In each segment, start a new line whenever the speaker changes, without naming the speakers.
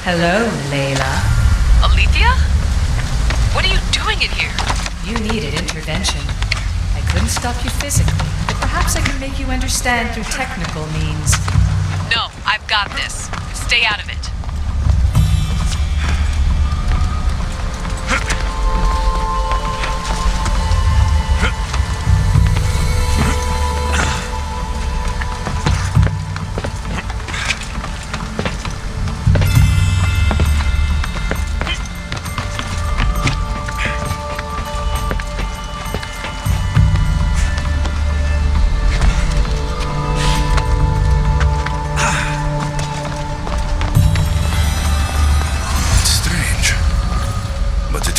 Hello, Layla.
Alethea? What are you doing in here?
You needed intervention. I couldn't stop you physically, but perhaps I can make you understand through technical means.
No, I've got this. Stay out of it.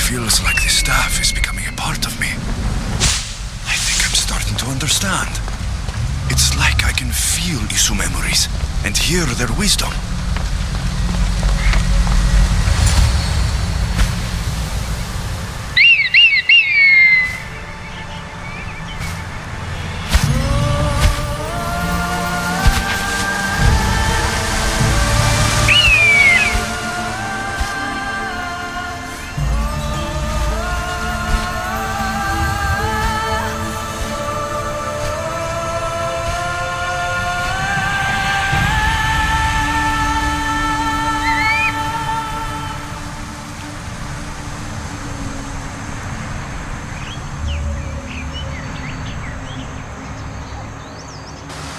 Feels like this staff is becoming a part of me. I think I'm starting to understand. It's like I can feel Isu memories and hear their wisdom.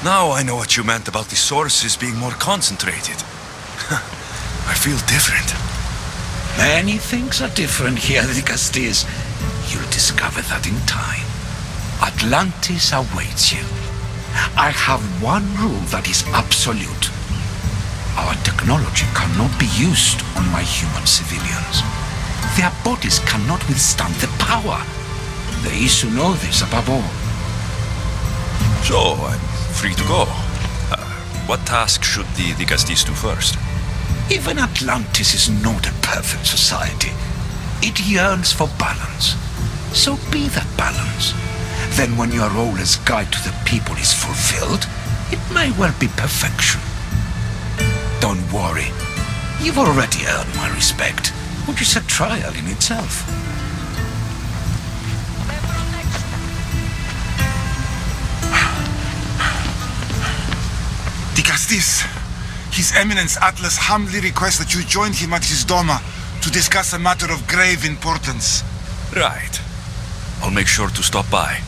Now I know what you meant about the sources being more concentrated. I feel different.
Many things are different here, Dicastes. You'll discover that in time. Atlantis awaits you. I have one rule that is absolute. Our technology cannot be used on my human civilians. Their bodies cannot withstand the power. The Isu know this above all.
So, I'm free to go. What task should the Dicastes do first?
Even Atlantis is not a perfect society. It yearns for balance. So be that balance. Then when your role as guide to the people is fulfilled, it may well be perfection. Don't worry. You've already earned my respect, which is a trial in itself.
Dicastes, His Eminence Atlas humbly requests that you join him at his Doma to discuss a matter of grave importance.
Right. I'll make sure to stop by.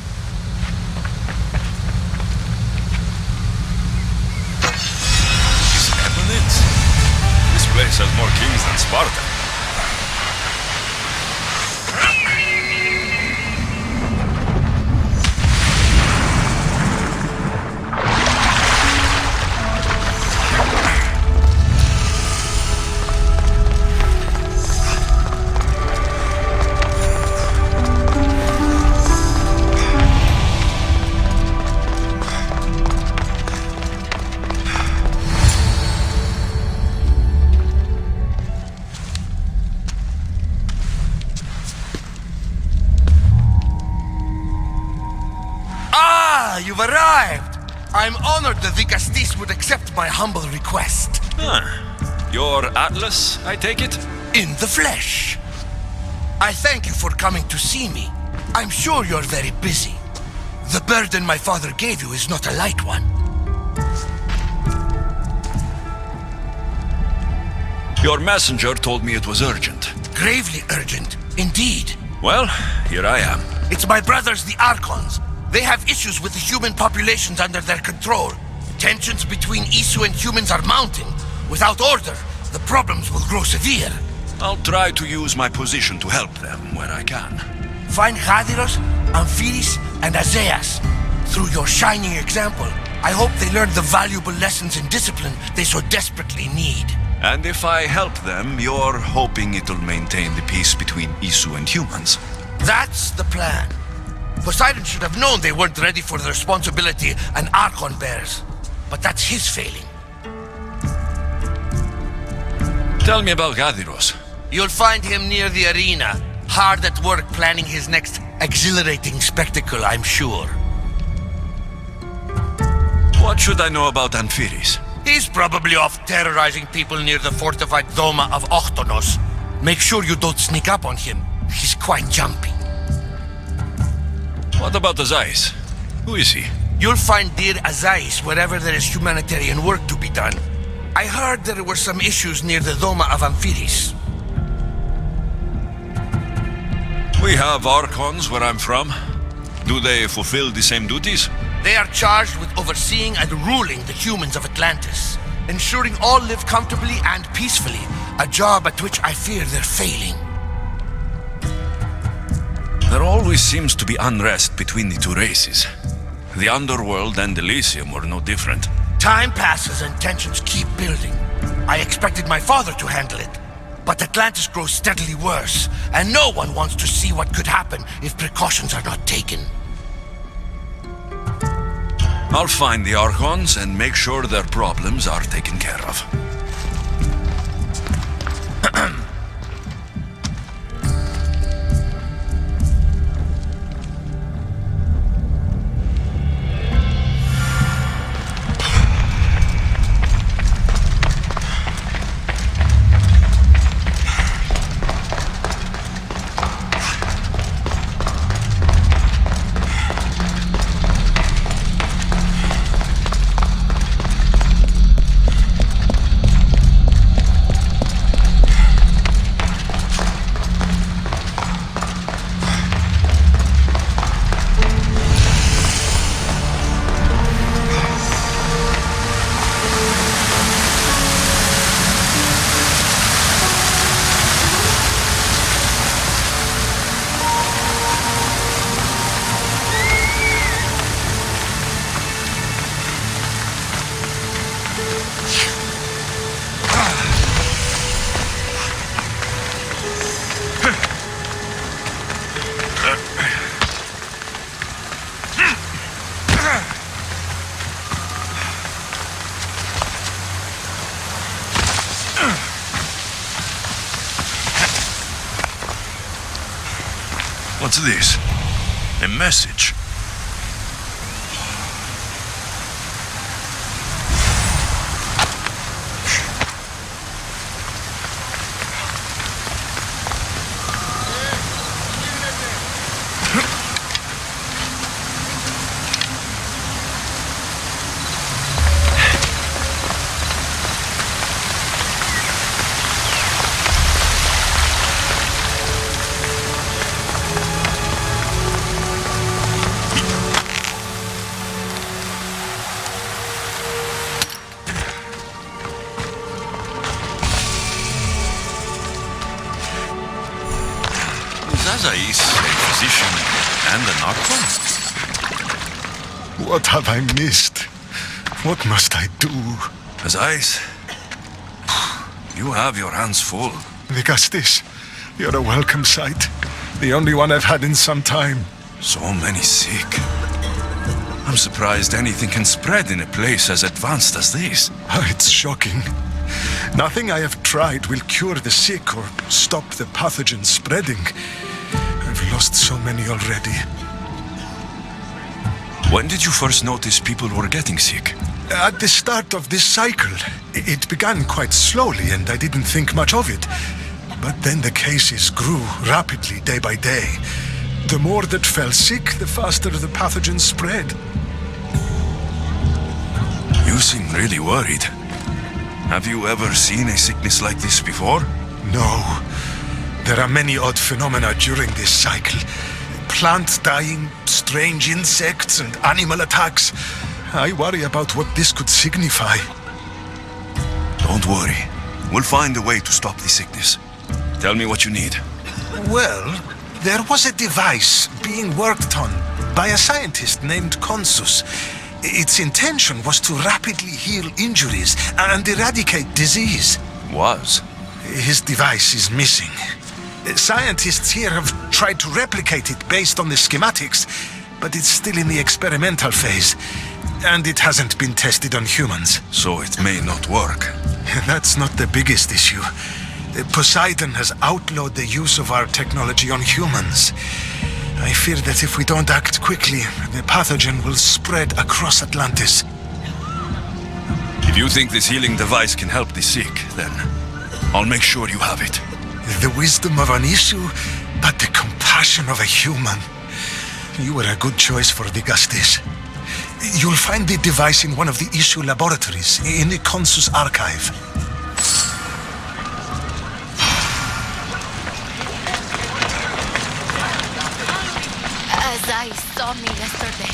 His Eminence? This place has more kings than Sparta.
You've arrived! I'm honored that Dicastes would accept my humble request.
You're Atlas, I take it?
In the flesh. I thank you for coming to see me. I'm sure you're very busy. The burden my father gave you is not a light one.
Your messenger told me it was urgent.
Gravely urgent, indeed.
Well, here I am.
It's my brothers, the Archons. They have issues with the human populations under their control. Tensions between Isu and humans are mounting. Without order, the problems will grow severe.
I'll try to use my position to help them where I can.
Find Hadiros, Amphiris, and Azeas. Through your shining example, I hope they learn the valuable lessons in discipline they so desperately need.
And if I help them, you're hoping it'll maintain the peace between Isu and humans?
That's the plan. Poseidon should have known they weren't ready for the responsibility an Archon bears. But that's his failing.
Tell me about Hadiros.
You'll find him near the arena, hard at work planning his next exhilarating spectacle, I'm sure.
What should I know about Amphiris?
He's probably off terrorizing people near the fortified Doma of Ochtonos. Make sure you don't sneak up on him. He's quite jumpy.
What about Azais? Who is he?
You'll find dear Azais wherever there is humanitarian work to be done. I heard there were some issues near the Doma of Amphiris.
We have Archons where I'm from. Do they fulfill the same duties?
They are charged with overseeing and ruling the humans of Atlantis, ensuring all live comfortably and peacefully, a job at which I fear they're failing.
There always seems to be unrest between the two races. The Underworld and Elysium were no different.
Time passes and tensions keep building. I expected my father to handle it, but Atlantis grows steadily worse, and no one wants to see what could happen if precautions are not taken.
I'll find the Archons and make sure their problems are taken care of. What's this? A message? Azais, a physician and an Archon?
What have I missed? What must I do?
Azais, you have your hands full.
Vigastis, you're a welcome sight. The only one I've had in some time.
So many sick. I'm surprised anything can spread in a place as advanced as this.
It's shocking. Nothing I have tried will cure the sick or stop the pathogen spreading. I've lost so many already.
When did you first notice people were getting sick?
At the start of this cycle. It began quite slowly and I didn't think much of it. But then the cases grew rapidly day by day. The more that fell sick, the faster the pathogen spread.
You seem really worried. Have you ever seen a sickness like this before?
No. There are many odd phenomena during this cycle. Plant dying, strange insects, and animal attacks. I worry about what this could signify.
Don't worry. We'll find a way to stop the sickness. Tell me what you need.
Well, there was a device being worked on by a scientist named Consus. Its intention was to rapidly heal injuries and eradicate disease.
Was?
His device is missing. Scientists here have tried to replicate it based on the schematics, but it's still in the experimental phase, and it hasn't been tested on humans.
So it may not work.
That's not the biggest issue. Poseidon has outlawed the use of our technology on humans. I fear that if we don't act quickly, the pathogen will spread across Atlantis.
If If you think this healing device can help the sick, then I'll make sure you have it.
The wisdom of an issue, but the compassion of a human. You were a good choice for the Gustis. You'll find the device in one of the issue laboratories, in the Consus archive.
As I saw me yesterday.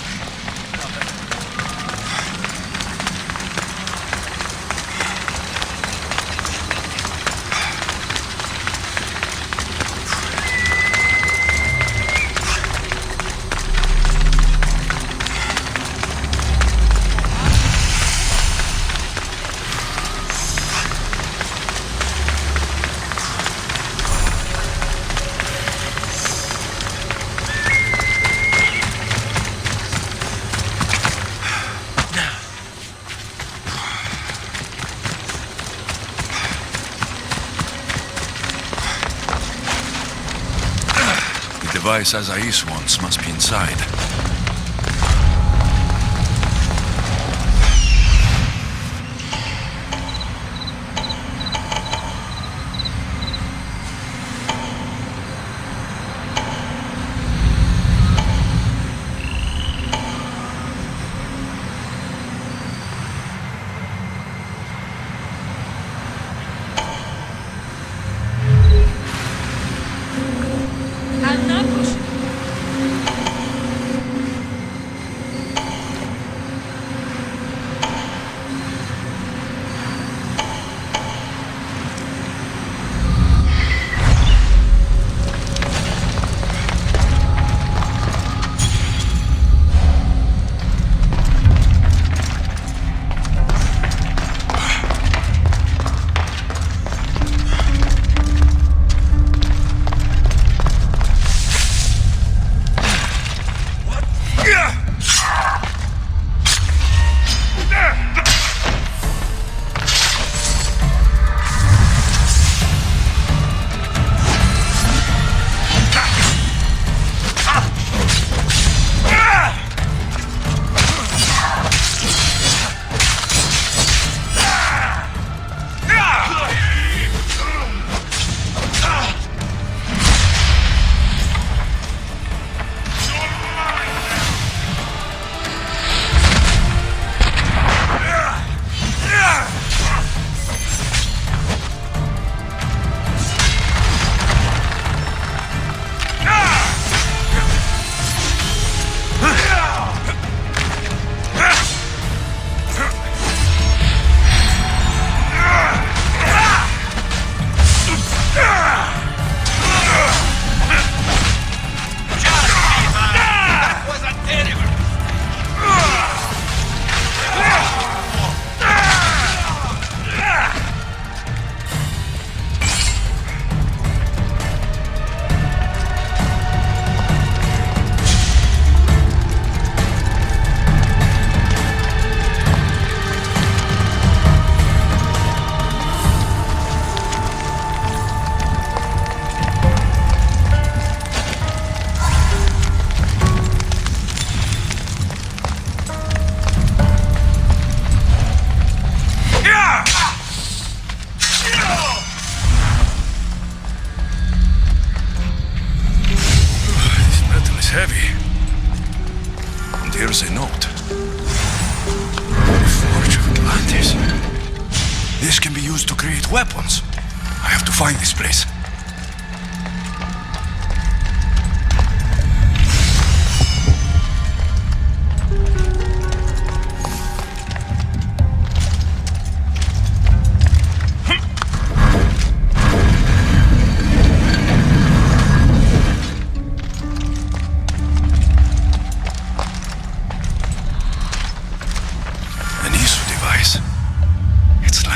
The device Azais wants must be inside. Here's a note. The Forge of Atlantis. This can be used to create weapons. I have to find this place.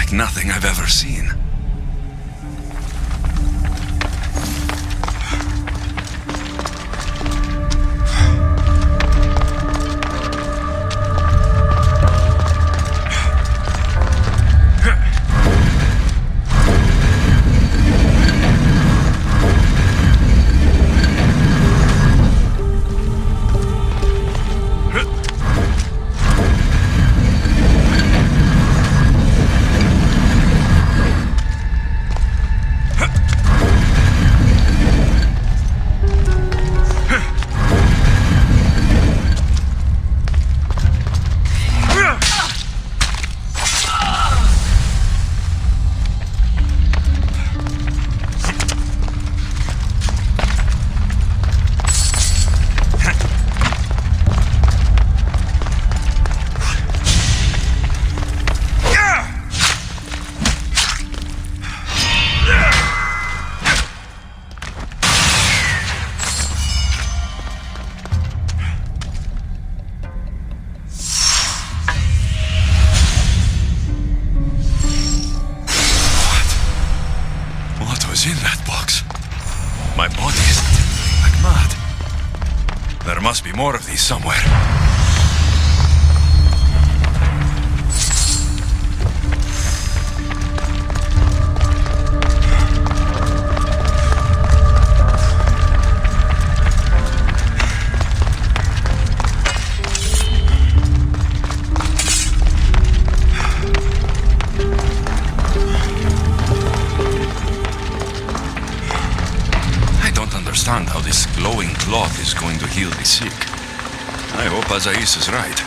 Nothing I've ever seen. was in that box? My body is tingling like mad. There must be more of these somewhere. How this glowing cloth is going to heal the sick. I hope Azais is right.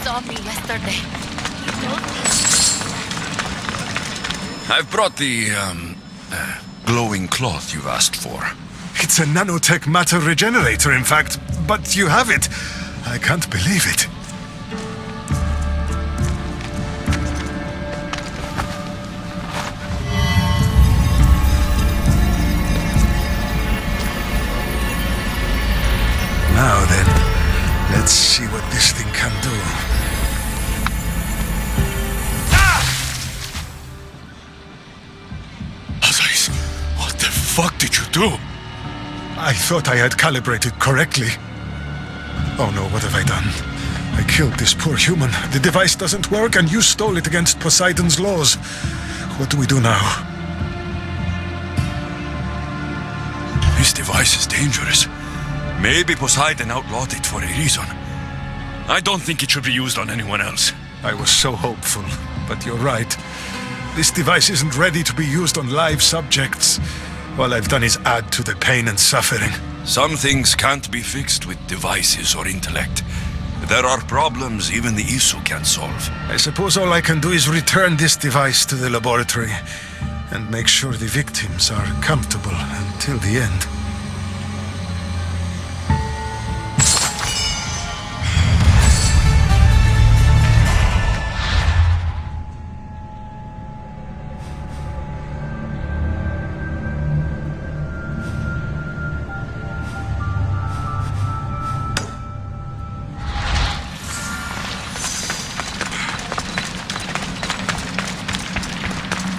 Saw me yesterday. He told me.
I've brought the, glowing cloth you've asked for.
It's a nanotech matter regenerator, in fact, but you have it. I can't believe it. Now then, let's see what this thing can do.
Azais, what the fuck did you do?
I thought I had calibrated correctly. Oh no, what have I done? I killed this poor human. The device doesn't work and you stole it against Poseidon's laws. What do we do now?
This device is dangerous. Maybe Poseidon outlawed it for a reason. I don't think it should be used on anyone else.
I was so hopeful, but you're right. This device isn't ready to be used on live subjects. All I've done is add to the pain and suffering.
Some things can't be fixed with devices or intellect. There are problems even the ISU can't solve.
I suppose all I can do is return this device to the laboratory and make sure the victims are comfortable until the end.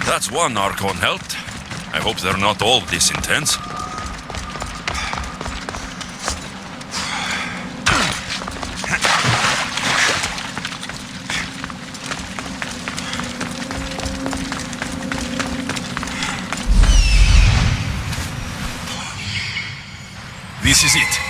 That's one Archon helped. I hope they're not all this intense. This is it.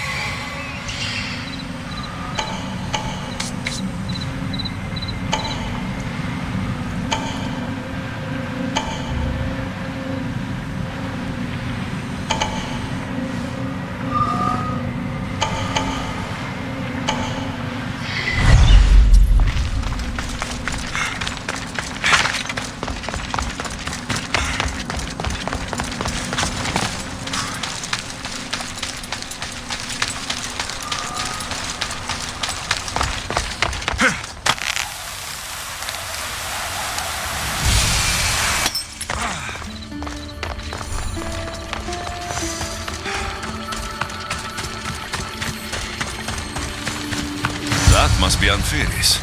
That must be Amphiris.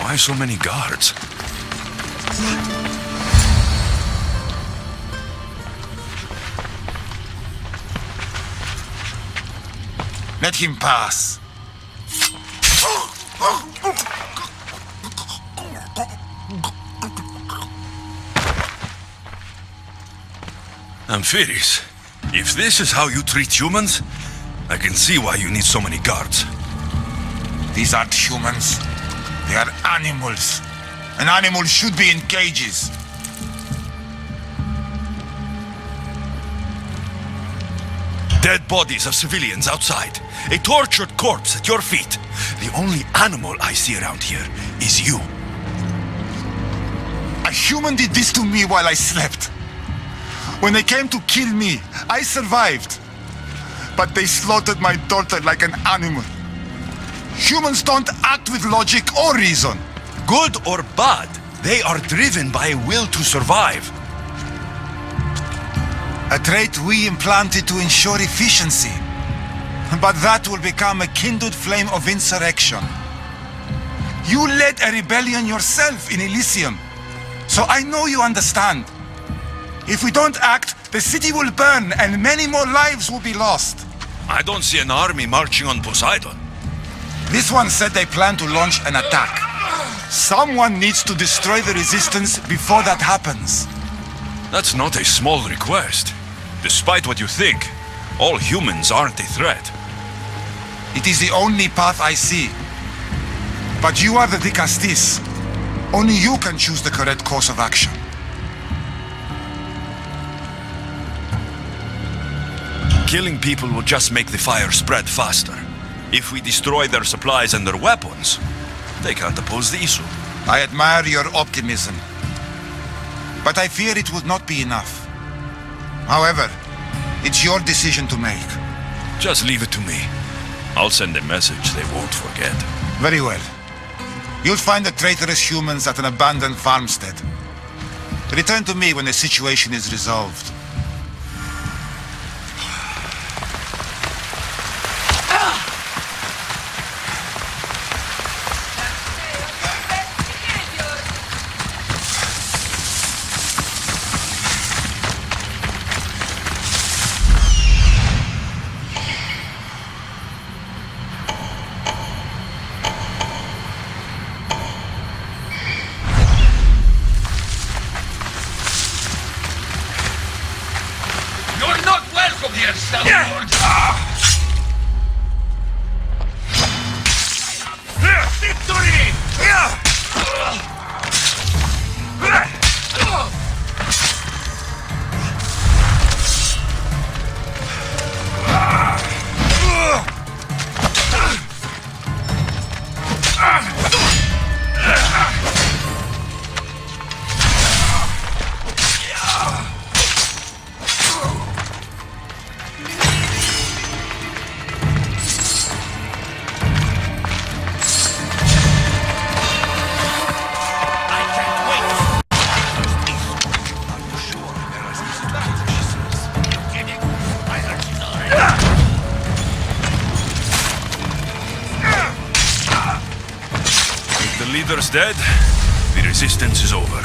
Why so many guards?
Let him pass.
Amphiris, if this is how you treat humans, I can see why you need so many guards.
These aren't humans. They are animals. An animal should be in cages.
Dead bodies of civilians outside. A tortured corpse at your feet. The only animal I see around here is you.
A human did this to me while I slept. When they came to kill me, I survived. But they slaughtered my daughter like an animal. Humans don't act with logic or reason.
Good or bad, they are driven by a will to survive.
A trait we implanted to ensure efficiency. But that will become a kindled flame of insurrection. You led a rebellion yourself in Elysium. So I know you understand. If we don't act, the city will burn and many more lives will be lost.
I don't see an army marching on Poseidon.
This one said they plan to launch an attack. Someone needs to destroy the resistance before that happens.
That's not a small request. Despite what you think, all humans aren't a threat.
It is the only path I see. But you are the Dicastis. Only you can choose the correct course of action.
Killing people will just make the fire spread faster. If we destroy their supplies and their weapons, they can't oppose the issue.
I admire your optimism. But I fear it would not be enough. However, it's your decision to make.
Just leave it to me. I'll send a message they won't forget.
Very well. You'll find the traitorous humans at an abandoned farmstead. Return to me when the situation is resolved.
Leader's dead, the resistance is over.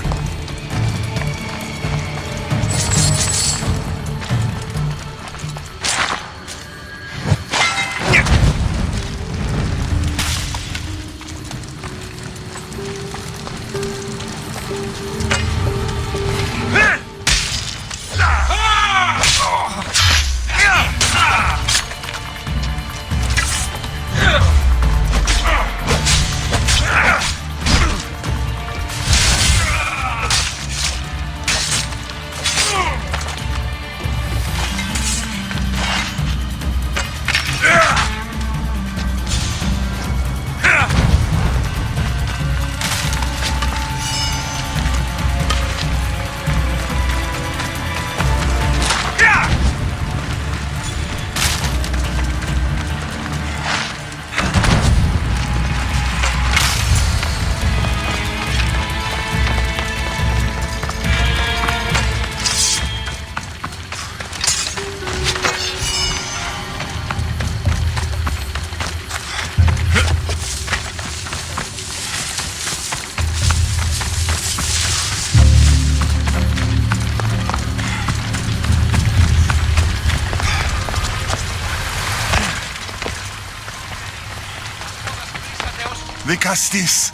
Vicastis,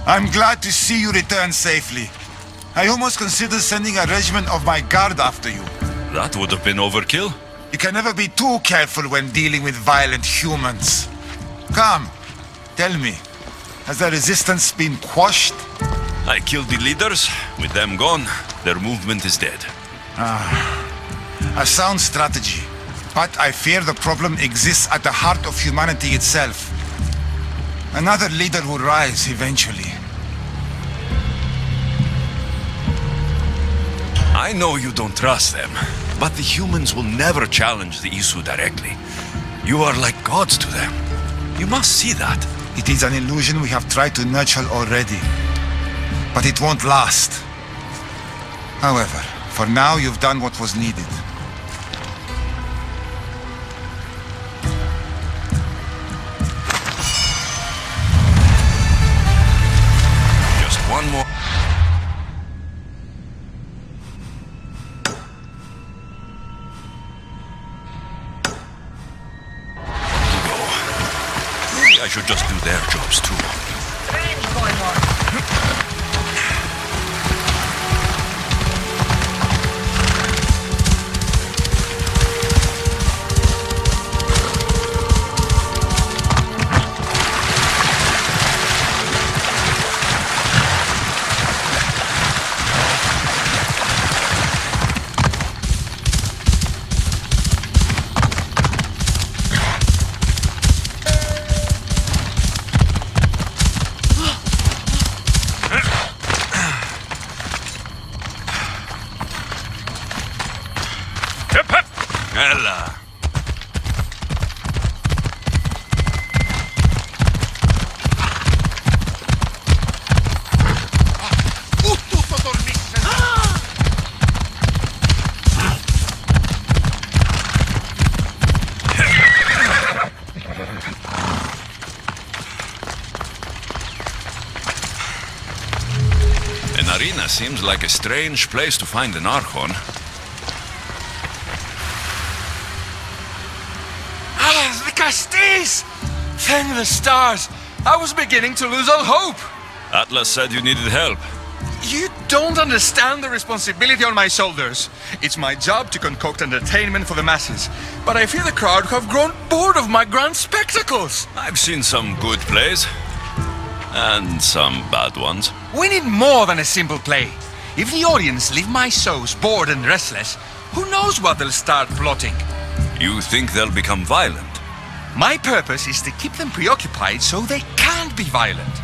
I'm glad to see you return safely. I almost considered sending a regiment of my guard after you.
That would have been overkill.
You can never be too careful when dealing with violent humans. Come, tell me, has the resistance been quashed?
I killed the leaders. With them gone, their movement is dead.
A sound strategy. But I fear the problem exists at the heart of humanity itself. Another leader will rise eventually.
I know you don't trust them, but the humans will never challenge the Isu directly. You are like gods to them. You must see that.
It is an illusion we have tried to nurture already. But it won't last. However, for now you've done what was needed.
Just one more. Maybe I should just do their jobs too.
Strange going on.
Ella. An arena seems like a strange place to find an Archon.
Vicastis! Thank the stars! I was beginning to lose all hope!
Atlas said you needed help.
You don't understand the responsibility on my shoulders. It's my job to concoct entertainment for the masses. But I fear the crowd have grown bored of my grand spectacles.
I've seen some good plays. And some bad ones.
We need more than a simple play. If the audience leave my shows bored and restless, who knows what they'll start plotting?
You think they'll become violent?
My purpose is to keep them preoccupied so they can't be violent.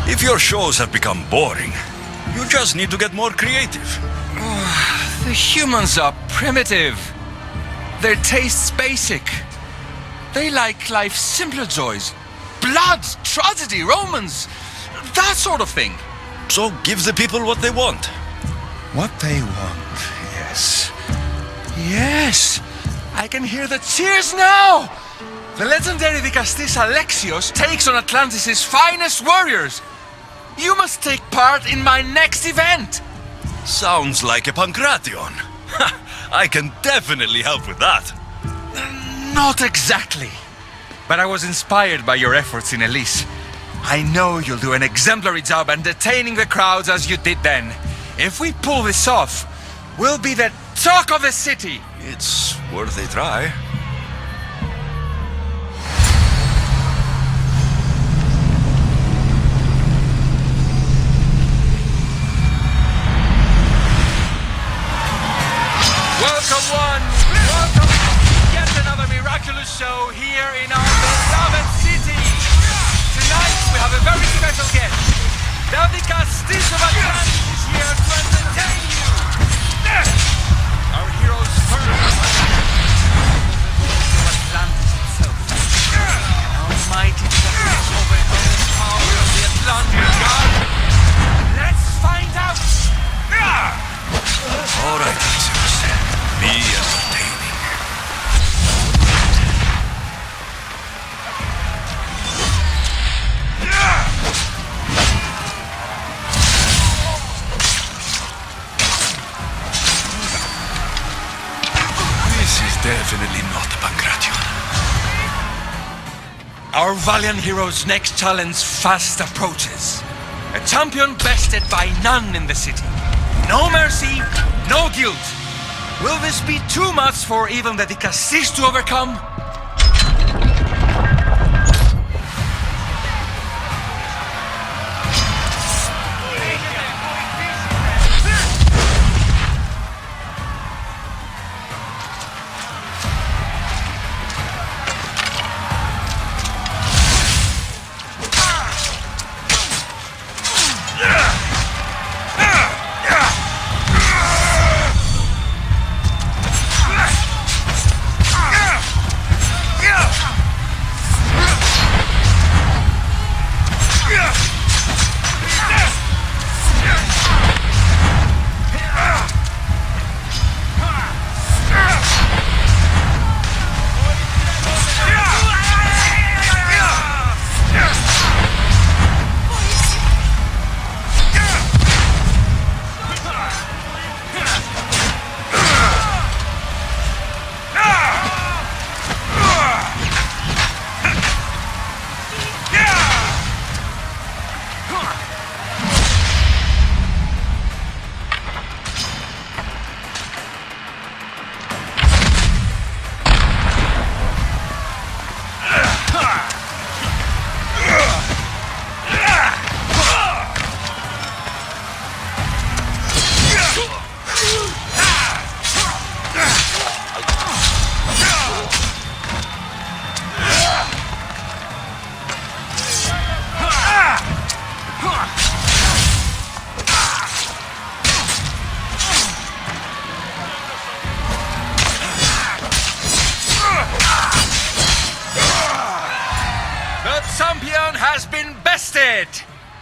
If your shows have become boring, you just need to get more creative.
The humans are primitive. Their tastes basic. They like life's simpler joys. Blood, tragedy, romance, that sort of thing.
So give the people what they want.
What they want, yes.
Yes, I can hear the cheers now! The legendary Vicastis Alexios takes on Atlantis' finest warriors. You must take part in my next event.
Sounds like a Pancration. I can definitely help with that.
Not exactly. But I was inspired by your efforts in Elise. I know you'll do an exemplary job entertaining the crowds as you did then. If we pull this off, we'll be the talk of the city.
It's worth a try.
Welcome one, welcome yet another miraculous show here in our beloved city. Tonight we have a very special guest. The Vicastis of Atlantis is here to entertain you. Our heroes first of Atlantis itself. Almighty justice overcome the power of the Atlantic God. Let's find out.
All right, listeners. Be entertaining. This is definitely not a Pancration.
Our valiant hero's next challenge fast approaches. A champion bested by none in the city. No mercy, no guilt. Will this be too much for even the Dicastis to overcome?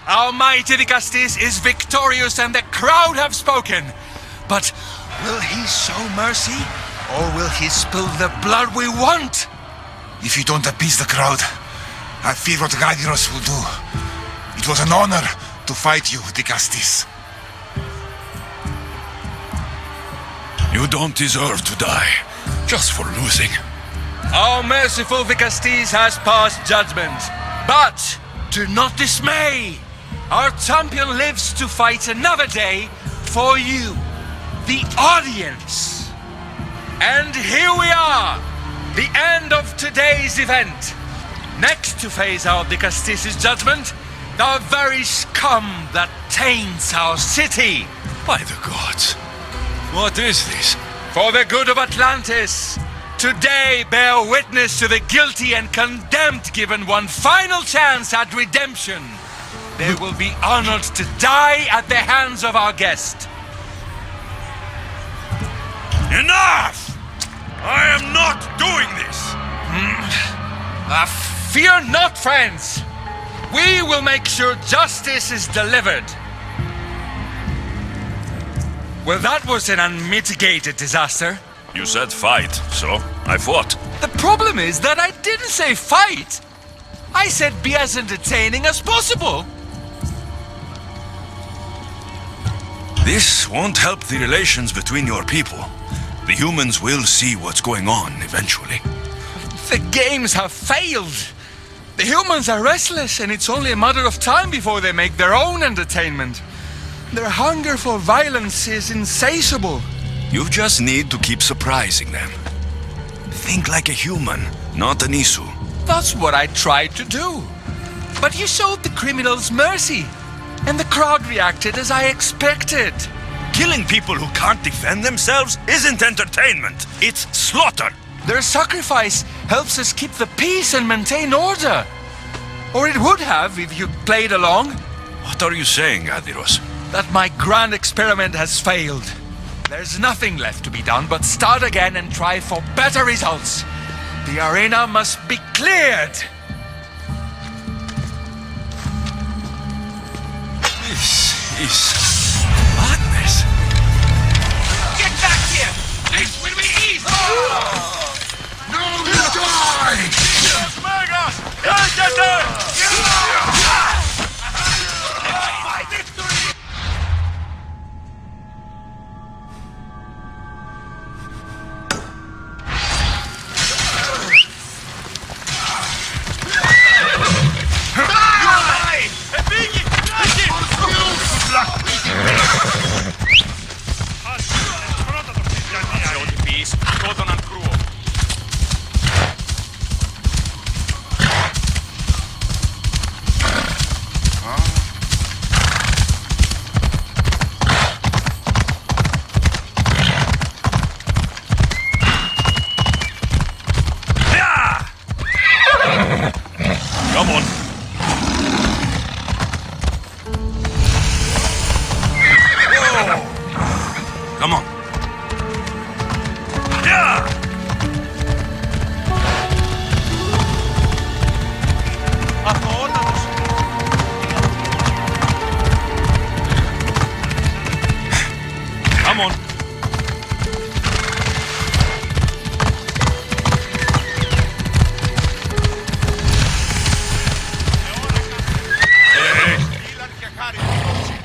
Our mighty Dicastis is victorious and the crowd have spoken. But will he show mercy? Or will he spill the blood we want?
If you don't appease the crowd, I fear what Gladiros will do. It was an honor to fight you, Dicastis.
You don't deserve to die, just for losing.
Our merciful Dicastis has passed judgment. But do not dismay! Our champion lives to fight another day for you, the audience. And here we are, the end of today's event. Next to face our Dicastis' judgment, the very scum that taints our city.
By the gods, what is this?
For the good of Atlantis, today bear witness to the guilty and condemned given one final chance at redemption. They will be honored to die at the hands of our guest.
Enough! I am not doing this!
Fear not, friends! We will make sure justice is delivered. Well, that was an unmitigated disaster.
You said fight, so I fought.
The problem is that I didn't say fight. I said be as entertaining as possible.
This won't help the relations between your people. The humans will see what's going on eventually.
The games have failed. The humans are restless, and it's only a matter of time before they make their own entertainment. Their hunger for violence is insatiable.
You just need to keep surprising them. Think like a human, not an Isu.
That's what I tried to do. But you showed the criminals mercy, and the crowd reacted as I expected.
Killing people who can't defend themselves isn't entertainment, it's slaughter.
Their sacrifice helps us keep the peace and maintain order. Or it would have if you played along.
What are you saying, Adiros?
That my grand experiment has failed. There's nothing left to be done but start again and try for better results. The arena must be cleared.
This is madness.
Get back here! This will be easy! No, you die!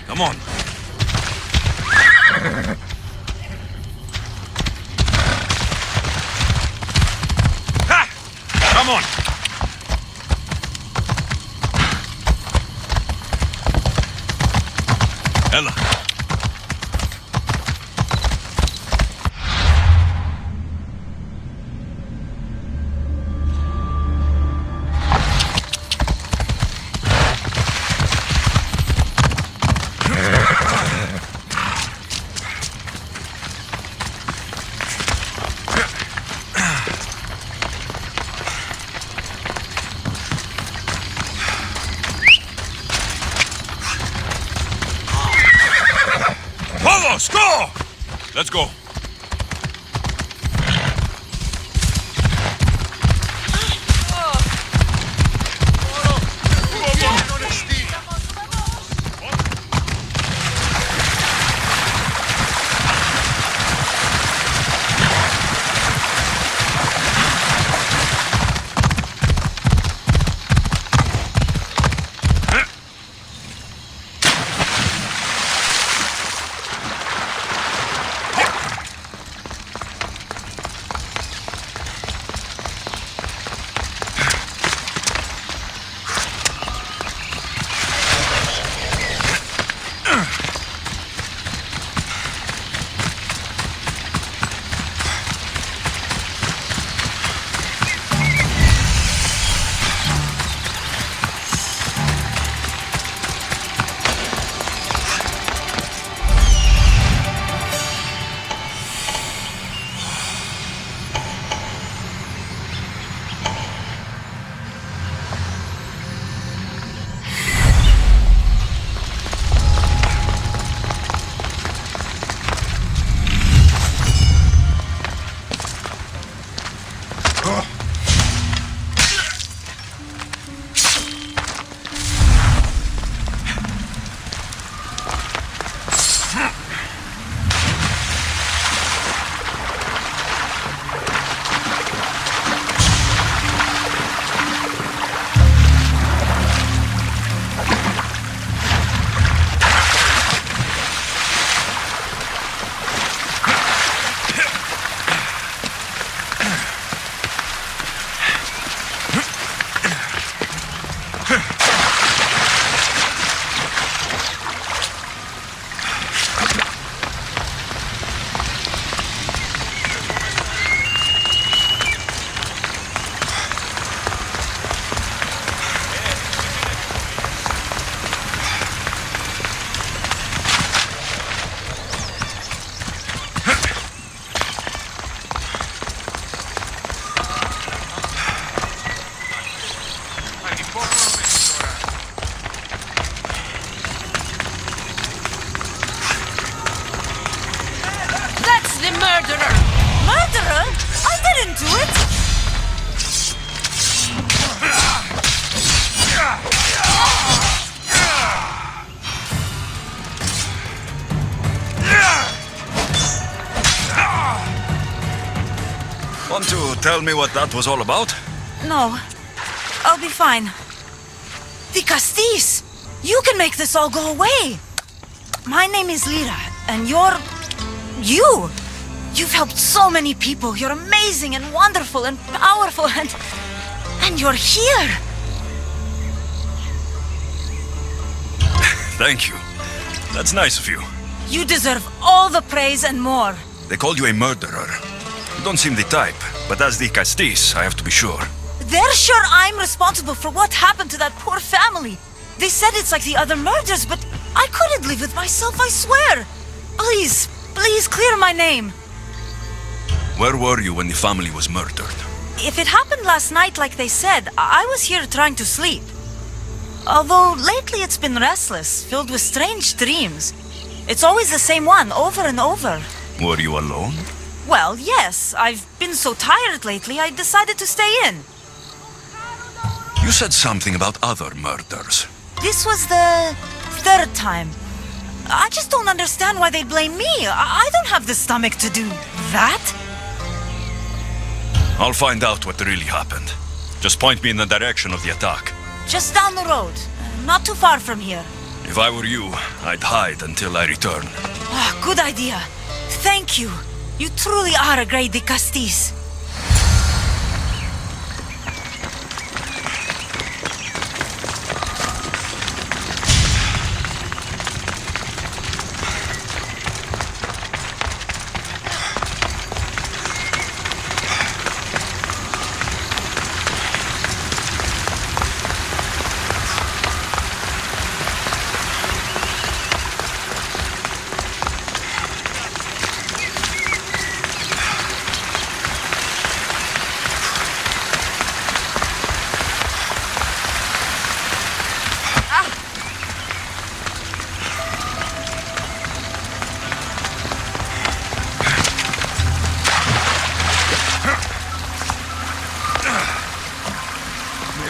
Come on.
Ha! Come on!
Ella.
Vamos, go!
Let's go. Want to tell me what that was all about?
No. I'll be fine. The Castis! You can make this all go away! My name is Lyra, and you're... you! You've helped so many people. You're amazing and wonderful and powerful and you're here!
Thank you. That's nice of you.
You deserve all the praise and more.
They called you a murderer. You don't seem the type, but as the Castis, I have to be sure.
They're sure I'm responsible for what happened to that poor family. They said it's like the other murders, but I couldn't live with myself, I swear. Please, please clear my name.
Where were you when the family was murdered?
If it happened last night like they said, I was here trying to sleep. Although lately it's been restless, filled with strange dreams. It's always the same one, over and over.
Were you alone?
Well, yes. I've been so tired lately, I decided to stay in.
You said something about other murders.
This was the third time. I just don't understand why they blame me. I don't have the stomach to do that.
I'll find out what really happened. Just point me in the direction of the attack.
Just down the road. Not too far from here.
If I were you, I'd hide until I return.
Ah, good idea. Thank you. You truly are a great Dicastis.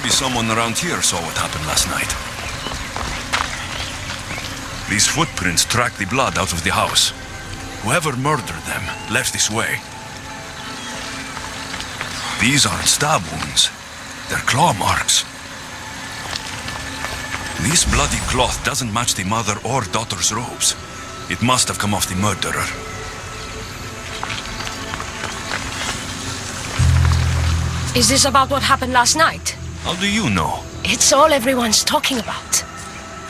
Someone around here saw what happened last night. These footprints track the blood out of the house. Whoever murdered them left this way. These aren't stab wounds. They're claw marks. This bloody cloth doesn't match the mother or daughter's robes. It must have come off the murderer.
Is this about what happened last night?
How do you know?
It's all everyone's talking about.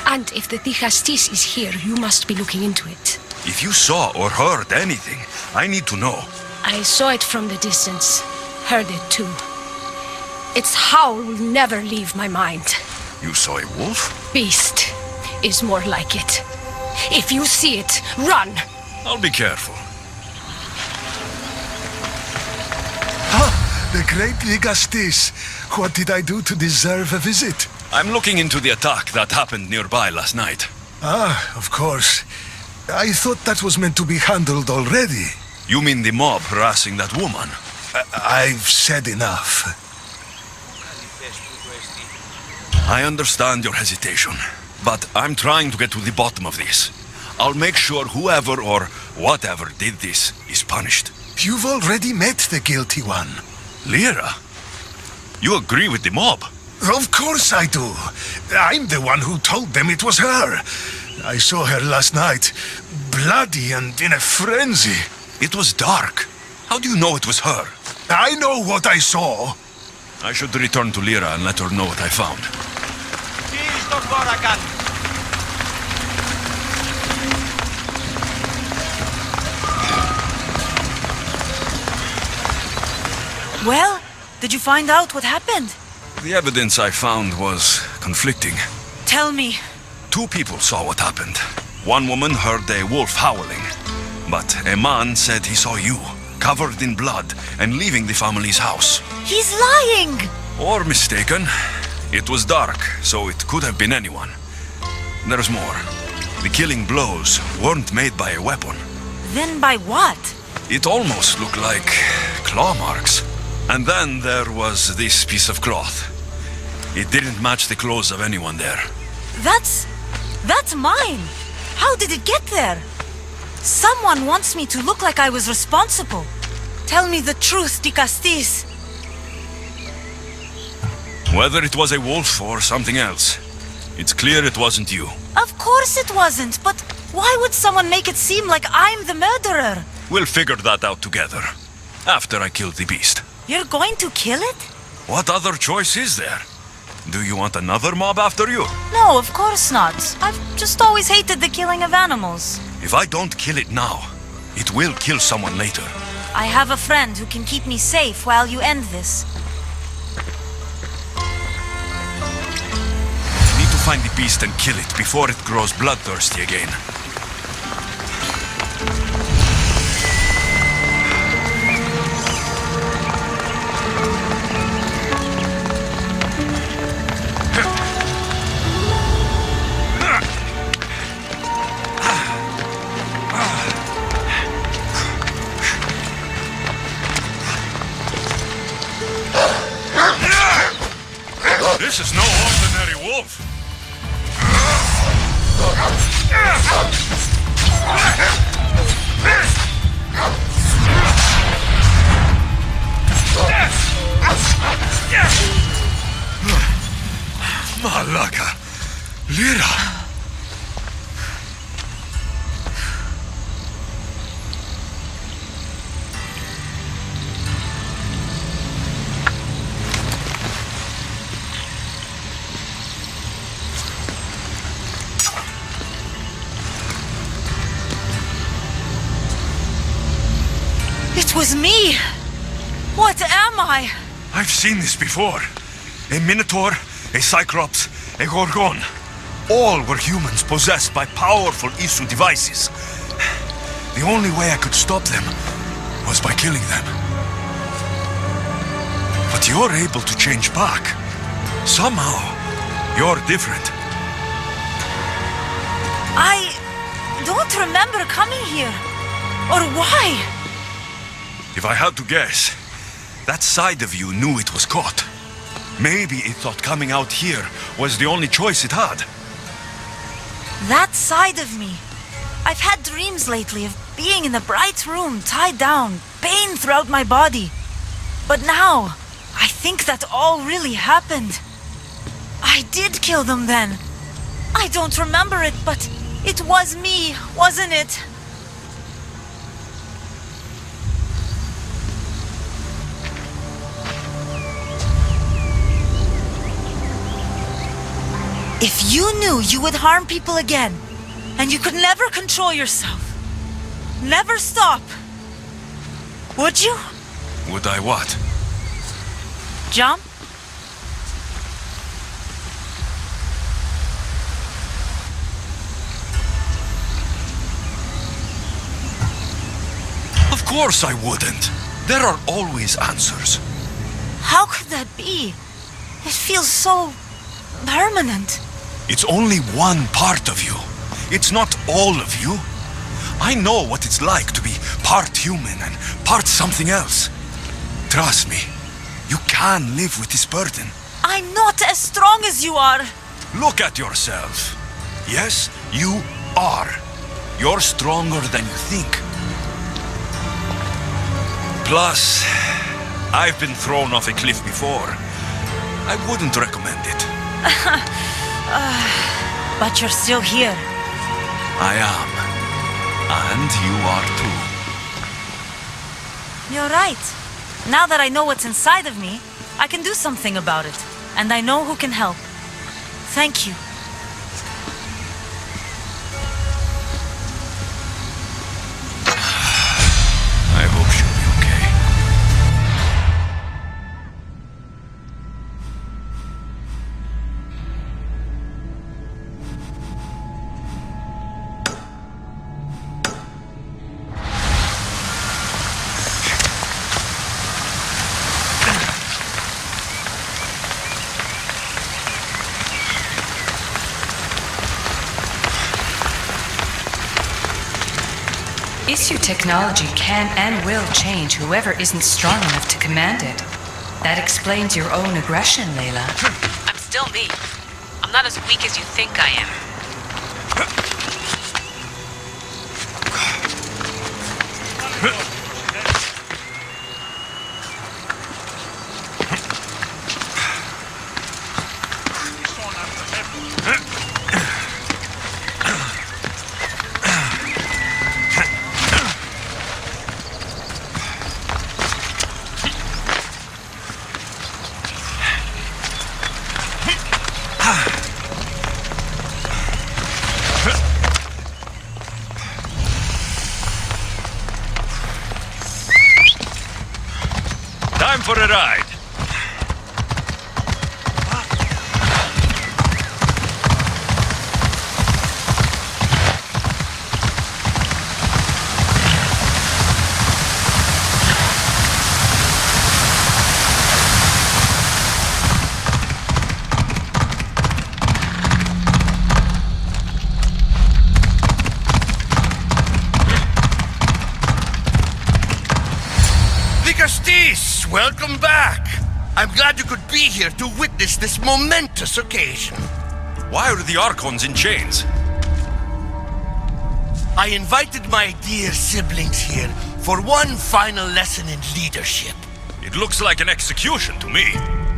And if the Dicastis is here, you must be looking into it.
If you saw or heard anything, I need to know.
I saw it from the distance. Heard it too. Its howl will never leave my mind.
You saw a wolf?
Beast is more like it. If you see it, run!
I'll be careful.
The great Dicastis. What did I do to deserve a visit?
I'm looking into the attack that happened nearby last night.
Ah, of course. I thought that was meant to be handled already.
You mean the mob harassing that woman?
I've said enough.
I understand your hesitation, but I'm trying to get to the bottom of this. I'll make sure whoever or whatever did this is punished.
You've already met the guilty one.
Lyra? You agree with the mob?
Of course I do. I'm the one who told them it was her. I saw her last night, bloody and in a frenzy.
It was dark. How do you know it was her?
I know what I saw.
I should return to Lyra and let her know what I found.
Well, did you find out what happened?
The evidence I found was conflicting.
Tell me.
2 people saw what happened. One woman heard a wolf howling, but a man said he saw you, covered in blood, and leaving the family's house.
He's lying!
Or mistaken. It was dark, so it could have been anyone. There's more. The killing blows weren't made by a weapon.
Then by what?
It almost looked like claw marks. And then there was this piece of cloth. It didn't match the clothes of anyone there.
That's mine. How did it get there? Someone wants me to look like I was responsible. Tell me the truth, Dicastis.
Whether it was a wolf or something else, it's clear it wasn't you.
Of course it wasn't, but why would someone make it seem like I'm the murderer?
We'll figure that out together, after I kill the beast.
You're going to kill it?
What other choice is there? Do you want another mob after you?
No, of course not. I've just always hated the killing of animals.
If I don't kill it now, it will kill someone later.
I have a friend who can keep me safe while you end this.
I need to find the beast and kill it before it grows bloodthirsty again. This is no ordinary wolf.
Malaka! Lyra!
It was me! What am I?
I've seen this before. A Minotaur, a Cyclops, a Gorgon. All were humans possessed by powerful Isu devices. The only way I could stop them was by killing them. But you're able to change back. Somehow, you're different.
I don't remember coming here. Or why?
If I had to guess, that side of you knew it was caught. Maybe it thought coming out here was the only choice it had.
That side of me. I've had dreams lately of being in a bright room, tied down, pain throughout my body. But now, I think that all really happened. I did kill them then. I don't remember it, but it was me, wasn't it? If you knew you would harm people again, and you could never control yourself, never stop, would you?
Would I what?
Jump?
Of course I wouldn't. There are always answers.
How could that be? It feels so permanent.
It's only one part of you. It's not all of you. I know what it's like to be part human and part something else. Trust me, you can live with this burden.
I'm not as strong as you are.
Look at yourself. Yes, you are. You're stronger than you think. Plus, I've been thrown off a cliff before. I wouldn't recommend it.
But you're still here.
I am. And you are too.
You're right. Now that I know what's inside of me, I can do something about it. And I know who can help. Thank you.
I hope she'll be okay.
Issue technology can and will change whoever isn't strong enough to command it. That explains your own aggression, Layla.
I'm still me. I'm not as weak as you think I am.
Time for a ride.
Welcome back. I'm glad you could be here to witness this momentous occasion.
Why are the Archons in chains?
I invited my dear siblings here for one final lesson in leadership.
It looks like an execution to me.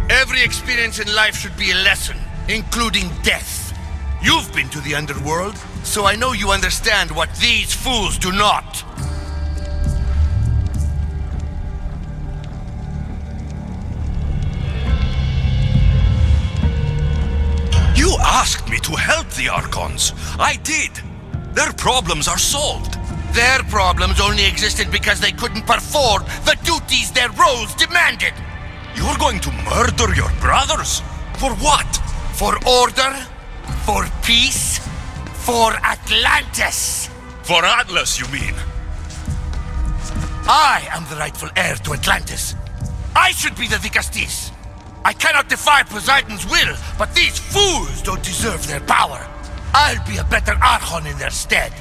Every experience in life should be a lesson, including death. You've been to the underworld, so I know you understand what these fools do not.
You asked me to help the Archons. I did. Their problems are solved.
Their problems only existed because they couldn't perform the duties their roles demanded.
You're going to murder your brothers? For what?
For order, for peace, for Atlantis.
For Atlas, you mean?
I am the rightful heir to Atlantis. I should be the Dicastis. I cannot defy Poseidon's will, but these fools don't deserve their power. I'll be a better Archon in their stead.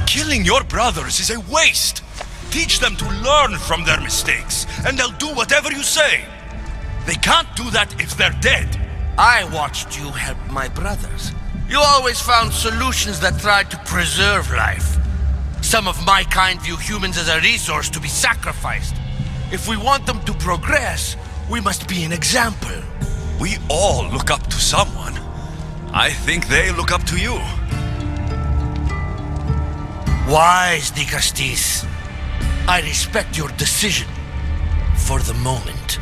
Killing your brothers is a waste. Teach them to learn from their mistakes, and they'll do whatever you say. They can't do that if they're dead.
I watched you help my brothers. You always found solutions that tried to preserve life. Some of my kind view humans as a resource to be sacrificed. If we want them to progress, we must be an example.
We all look up to someone. I think they look up to you.
Wise, Dicastis. I respect your decision for the moment.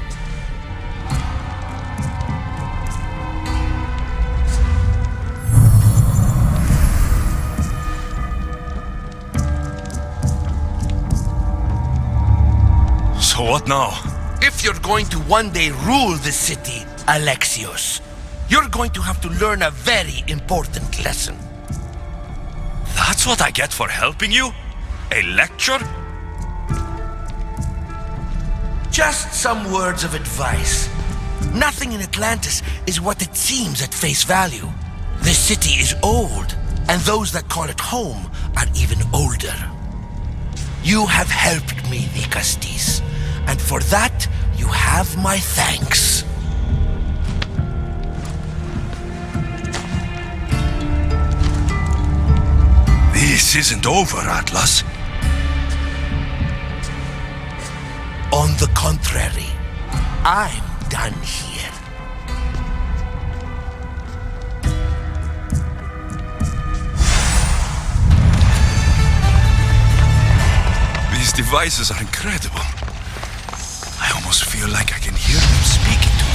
So what now?
If you're going to one day rule the city, Alexios, you're going to have to learn a very important lesson.
That's what I get for helping you? A lecture?
Just some words of advice. Nothing in Atlantis is what it seems at face value. The city is old, and those that call it home are even older. You have helped me, Dicastis, and for that, you have my thanks.
This isn't over, Atlas.
On the contrary, I'm done here.
These devices are incredible. I almost feel like I can hear them speaking to me.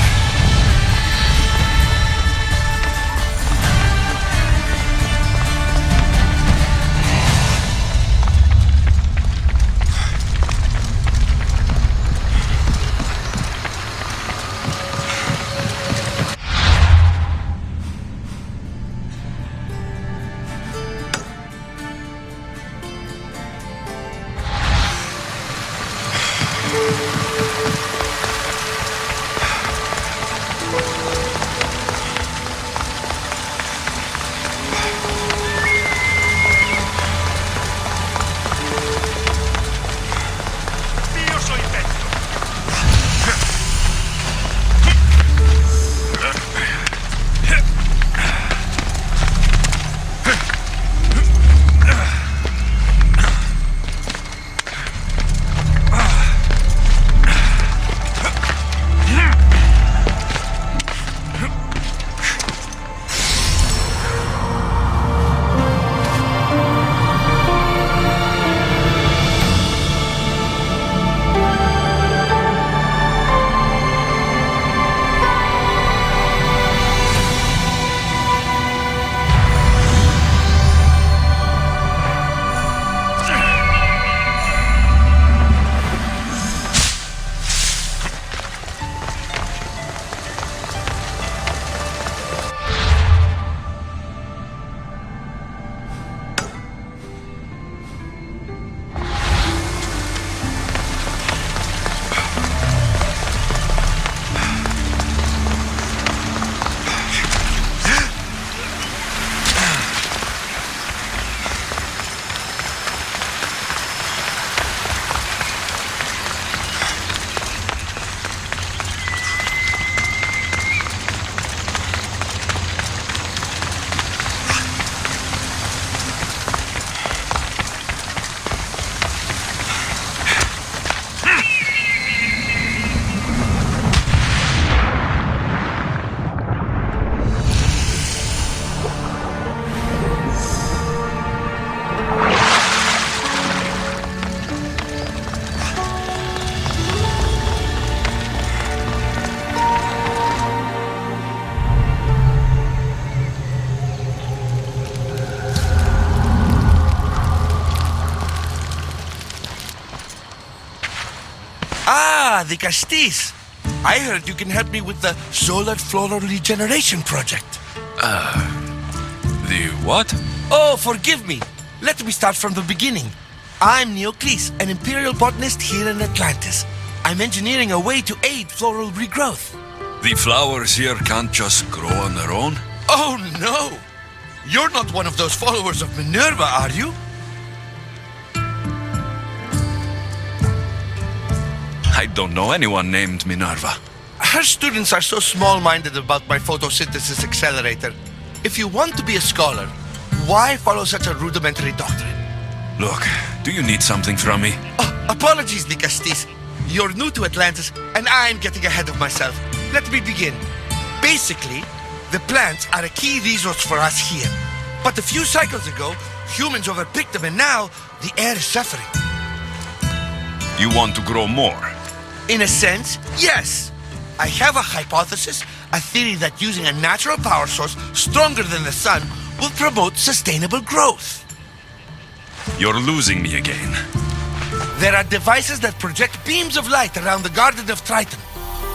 the Castis. I heard you can help me with the solar floral regeneration project.
The what?
Oh, forgive me. Let me start from the beginning. I'm Neocles, an imperial botanist here in Atlantis. I'm engineering a way to aid floral regrowth.
The flowers here can't just grow on their own?
Oh, no! You're not one of those followers of Minerva, are you?
I don't know anyone named Minerva.
Her students are so small-minded about my photosynthesis accelerator. If you want to be a scholar, why follow such a rudimentary doctrine?
Look, do you need something from me?
Oh, apologies, Nicastis. You're new to Atlantis, and I'm getting ahead of myself. Let me begin. Basically, the plants are a key resource for us here. But a few cycles ago, humans overpicked them, and now the air is suffering.
You want to grow more?
In a sense, yes. I have a hypothesis, a theory that using a natural power source stronger than the sun will promote sustainable growth.
You're losing me again.
There are devices that project beams of light around the Garden of Triton.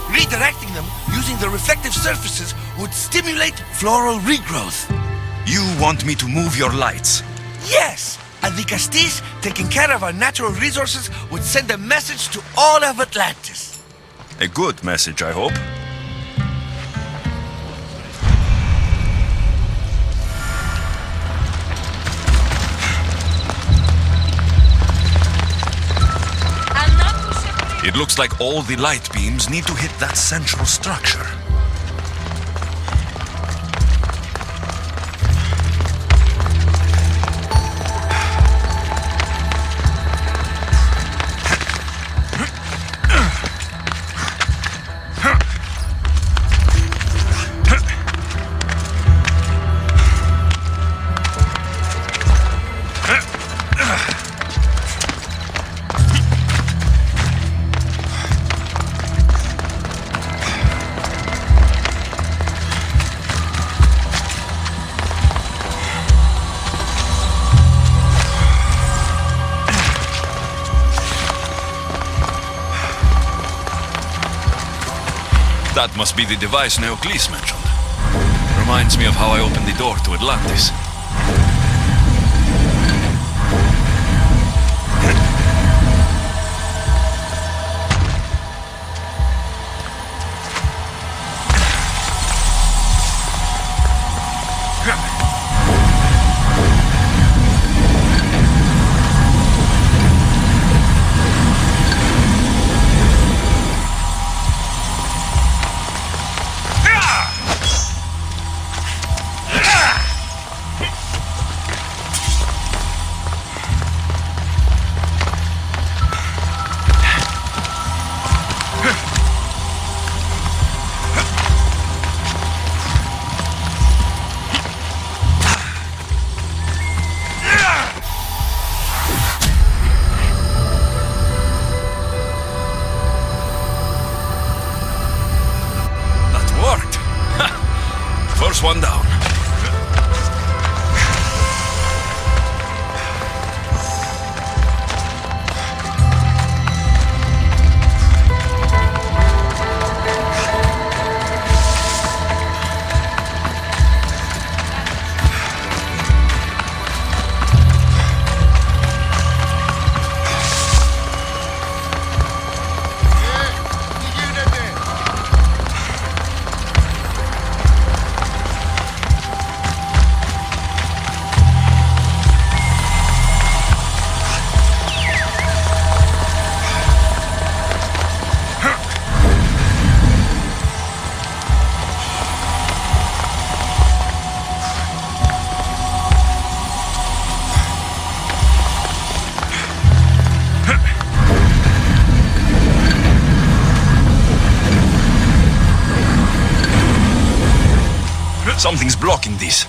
Redirecting them using the reflective surfaces would stimulate floral regrowth.
You want me to move your lights?
Yes! And the Castis, taking care of our natural resources, would send a message to all of Atlantis.
A good message, I hope. It looks like all the light beams need to hit that central structure. That must be the device Neocles mentioned. Reminds me of how I opened the door to Atlantis. One down. Something's blocking these.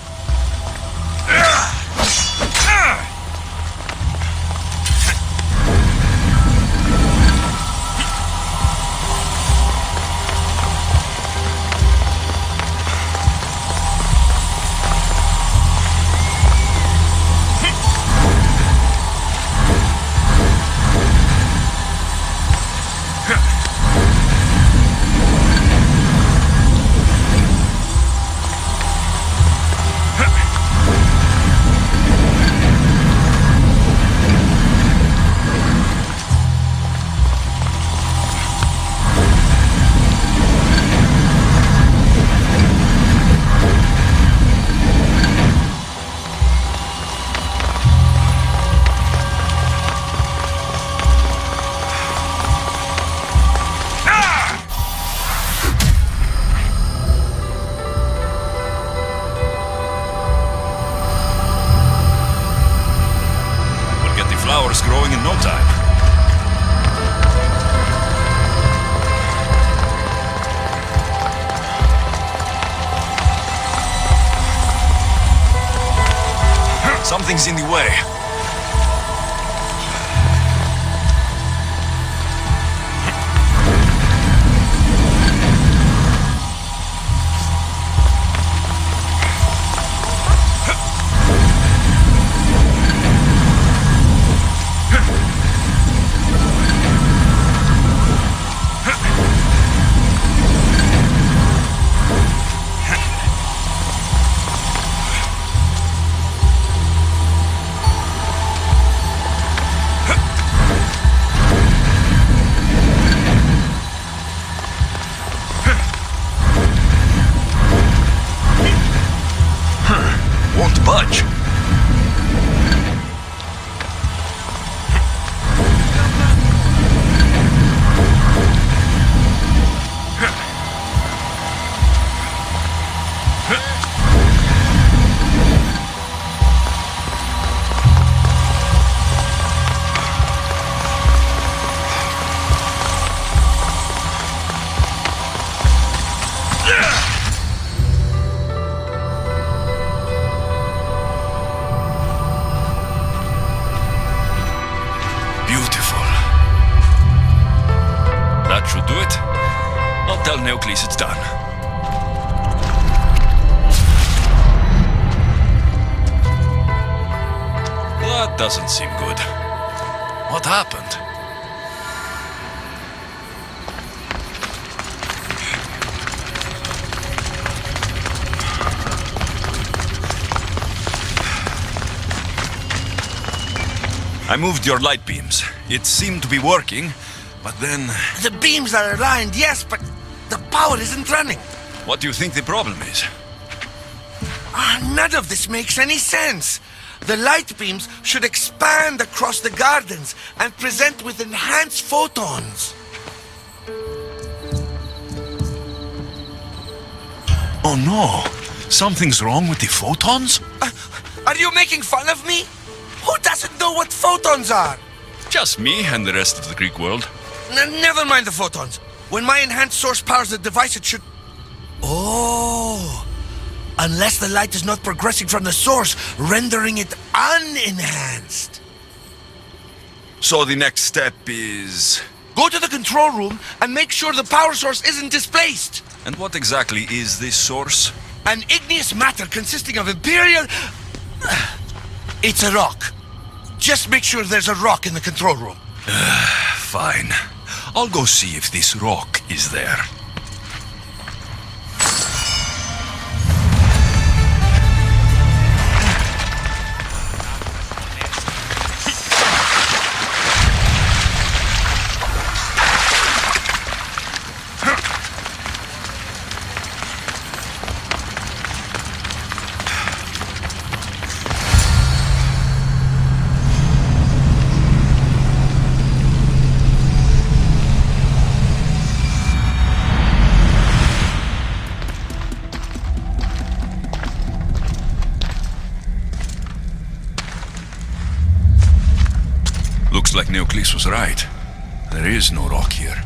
force growing in no time. Something's in the way. It's done. That doesn't seem good. What happened? I moved your light beams. It seemed to be working, but then...
The beams are aligned, yes, but the power isn't running.
What do you think the problem is?
None of this makes any sense. The light beams should expand across the gardens and present with enhanced photons.
Oh no! Something's wrong with the photons?
Are you making fun of me? Who doesn't know what photons are?
Just me and the rest of the Greek world.
Never mind the photons. When my enhanced source powers the device, it should... Oh! Unless the light is not progressing from the source, rendering it unenhanced.
So the next step is...
Go to the control room and make sure the power source isn't displaced.
And what exactly is this source?
An igneous matter consisting of Imperial... It's a rock. Just make sure there's a rock in the control room.
Fine. I'll go see if this rock is there. Looks like Neocles was right. There is no rock here.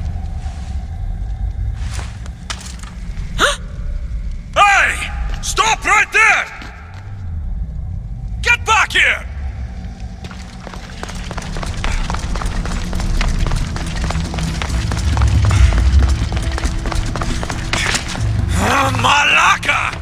Hey! Stop right there! Get back here! Malaka!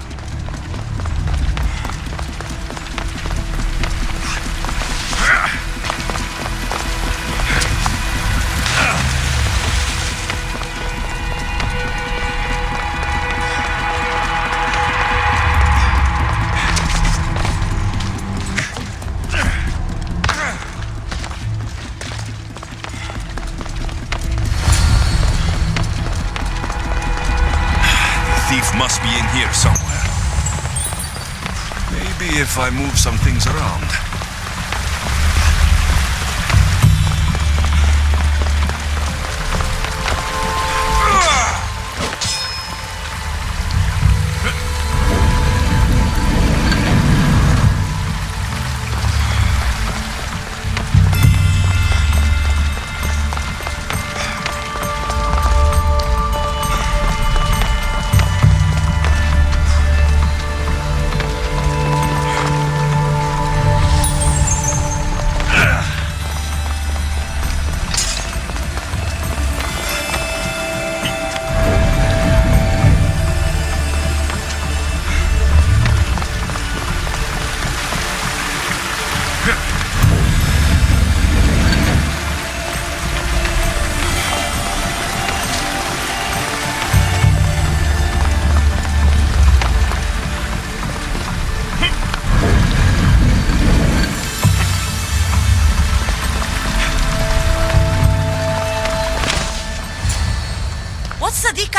Must be in here somewhere. Maybe if I move some things around.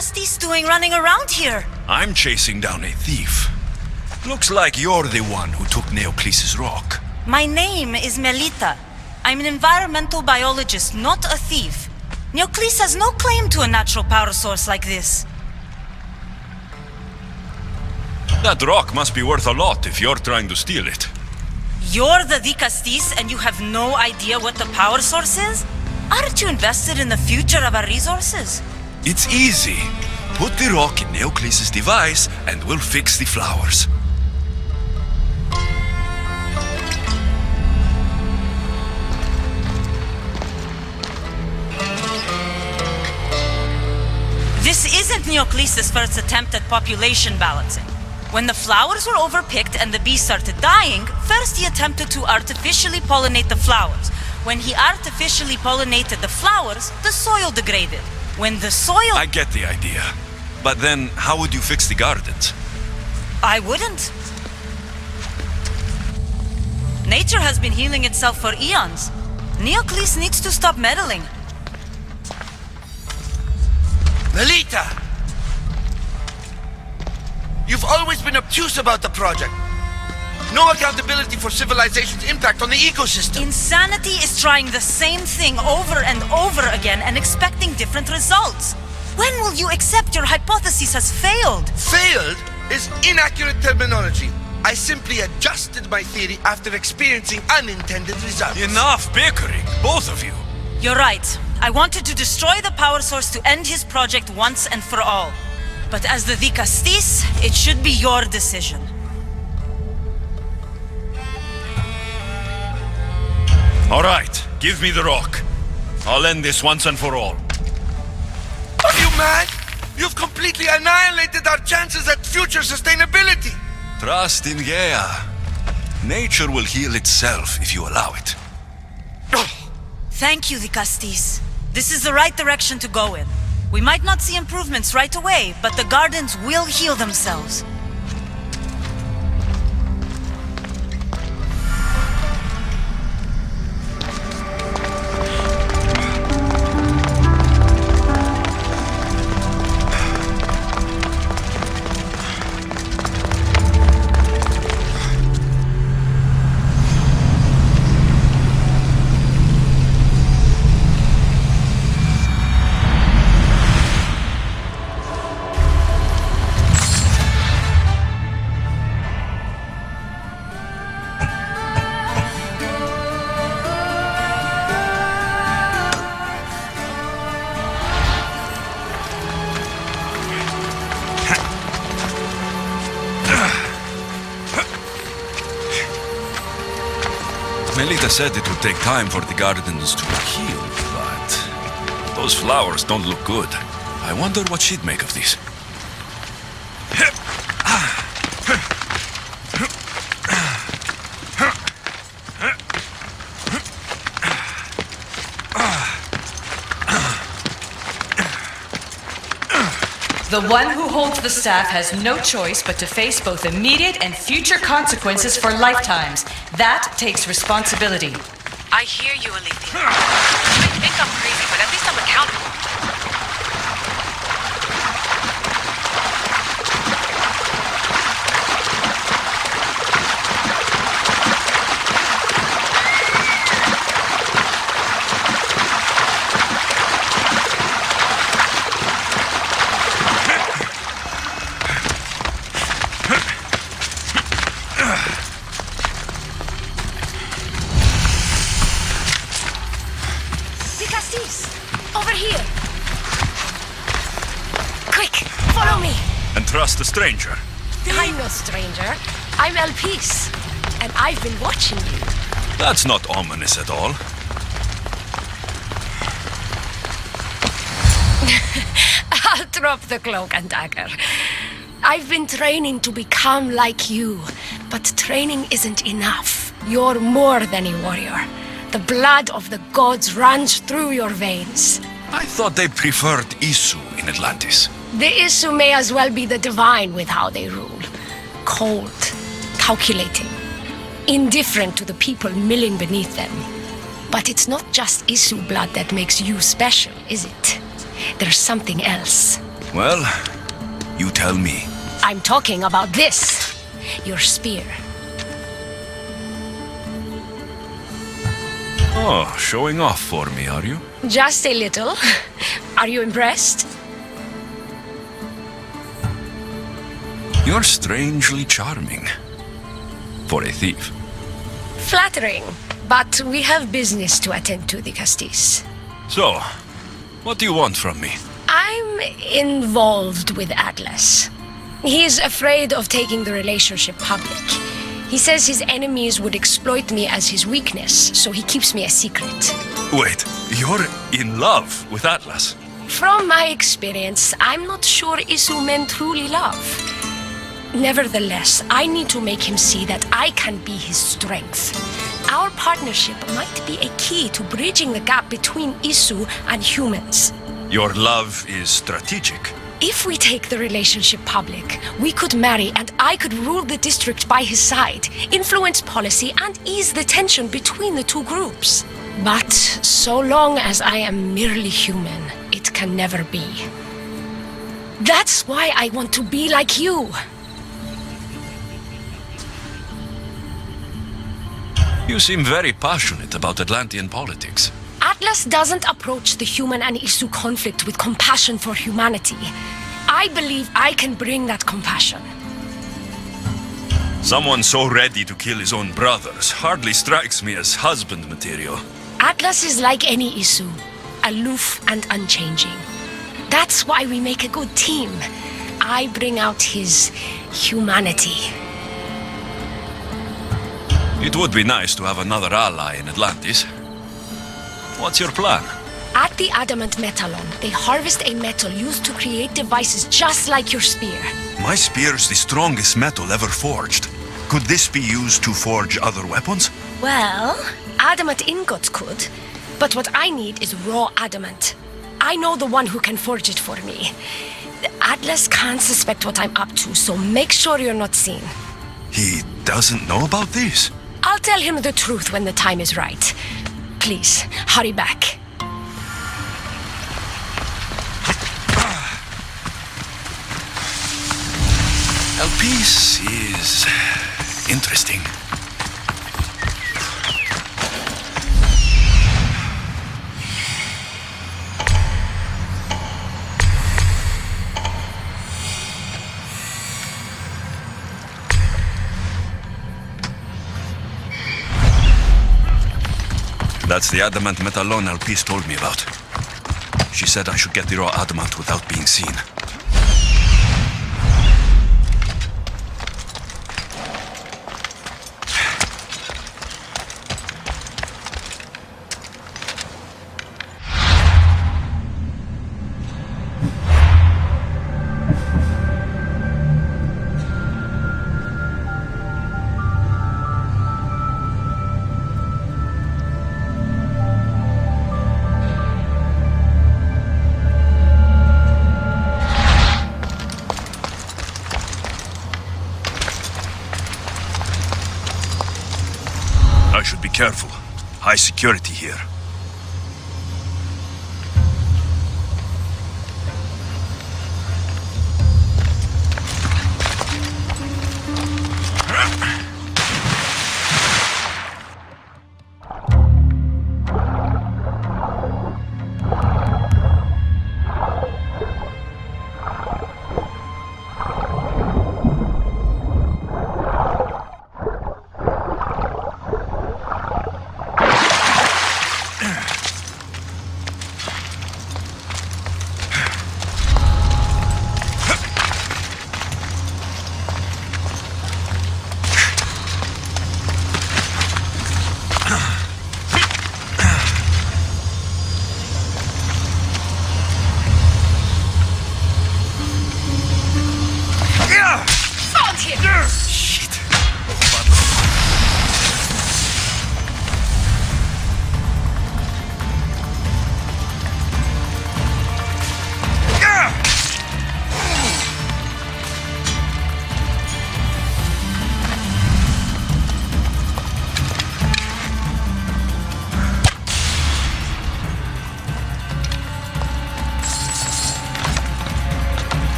Castis doing running around here?
I'm chasing down a thief. Looks like you're the one who took Neocles' rock.
My name is Melita. I'm an environmental biologist, not a thief. Neocles has no claim to a natural power source like this.
That rock must be worth a lot if you're trying to steal it.
You're the Castis and you have no idea what the power source is? Aren't you invested in the future of our resources?
It's easy. Put the rock in Neocles' device and we'll fix the flowers.
This isn't Neocles' first attempt at population balancing. When the flowers were overpicked and the bees started dying, first he attempted to artificially pollinate the flowers. When he artificially pollinated the flowers, the soil degraded. When the soil...
I get the idea. But then, how would you fix the gardens?
I wouldn't. Nature has been healing itself for eons. Neocles needs to stop meddling.
Melita! You've always been obtuse about the project. No accountability for civilization's impact on the ecosystem.
Insanity is trying the same thing over and over again and expecting different results. When will you accept your hypothesis has failed?
Failed is inaccurate terminology. I simply adjusted my theory after experiencing unintended results.
Enough bickering, both of you.
You're right. I wanted to destroy the power source to end his project once and for all. But as the Castis, it should be your decision.
All right, give me the rock. I'll end this once and for all.
Are you mad? You've completely annihilated our chances at future sustainability.
Trust in Gaia. Nature will heal itself if you allow it.
Thank you, Castis. This is the right direction to go in. We might not see improvements right away, but the gardens will heal themselves.
Melita said it would take time for the gardens to heal, but those flowers don't look good. I wonder what she'd make of these.
The one who holds the staff has no choice but to face both immediate and future consequences for lifetimes. That takes responsibility.
I hear you, Alethea. You may think I'm crazy, but at least I'm accountable.
Trust a stranger.
I'm no stranger. I'm Elpis, and I've been watching you.
That's not ominous at all.
I'll drop the cloak and dagger. I've been training to become like you, but training isn't enough. You're more than a warrior. The blood of the gods runs through your veins.
I thought they preferred Isu in Atlantis.
The Isu may as well be the divine with how they rule. Cold, calculating, indifferent to the people milling beneath them. But it's not just Isu blood that makes you special, is it? There's something else.
Well, you tell me.
I'm talking about this. Your spear.
Oh, showing off for me, are you?
Just a little. Are you impressed?
You're strangely charming. For a thief.
Flattering. But we have business to attend to, the Castis.
So, what do you want from me?
I'm involved with Atlas. He's afraid of taking the relationship public. He says his enemies would exploit me as his weakness, so he keeps me a secret.
Wait, you're in love with Atlas?
From my experience, I'm not sure Isu men truly love. Nevertheless, I need to make him see that I can be his strength. Our partnership might be a key to bridging the gap between Isu and humans.
Your love is strategic.
If we take the relationship public, we could marry and I could rule the district by his side, influence policy and ease the tension between the two groups. But so long as I am merely human, it can never be. That's why I want to be like you.
You seem very passionate about Atlantean politics.
Atlas doesn't approach the human and Isu conflict with compassion for humanity. I believe I can bring that compassion.
Someone so ready to kill his own brothers hardly strikes me as husband material.
Atlas is like any Isu, aloof and unchanging. That's why we make a good team. I bring out his humanity.
It would be nice to have another ally in Atlantis. What's your plan?
At the Adamant Metalon, they harvest a metal used to create devices just like your spear.
My spear's the strongest metal ever forged. Could this be used to forge other weapons?
Well, adamant ingots could, but what I need is raw adamant. I know the one who can forge it for me. Atlas can't suspect what I'm up to, so make sure you're not seen.
He doesn't know about this?
I'll tell him the truth when the time is right. Please, hurry back.
El piece is interesting. That's the adamant metalon Alpice told me about. She said I should get the raw adamant without being seen. I should be careful. High security here.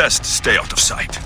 best stay out of sight.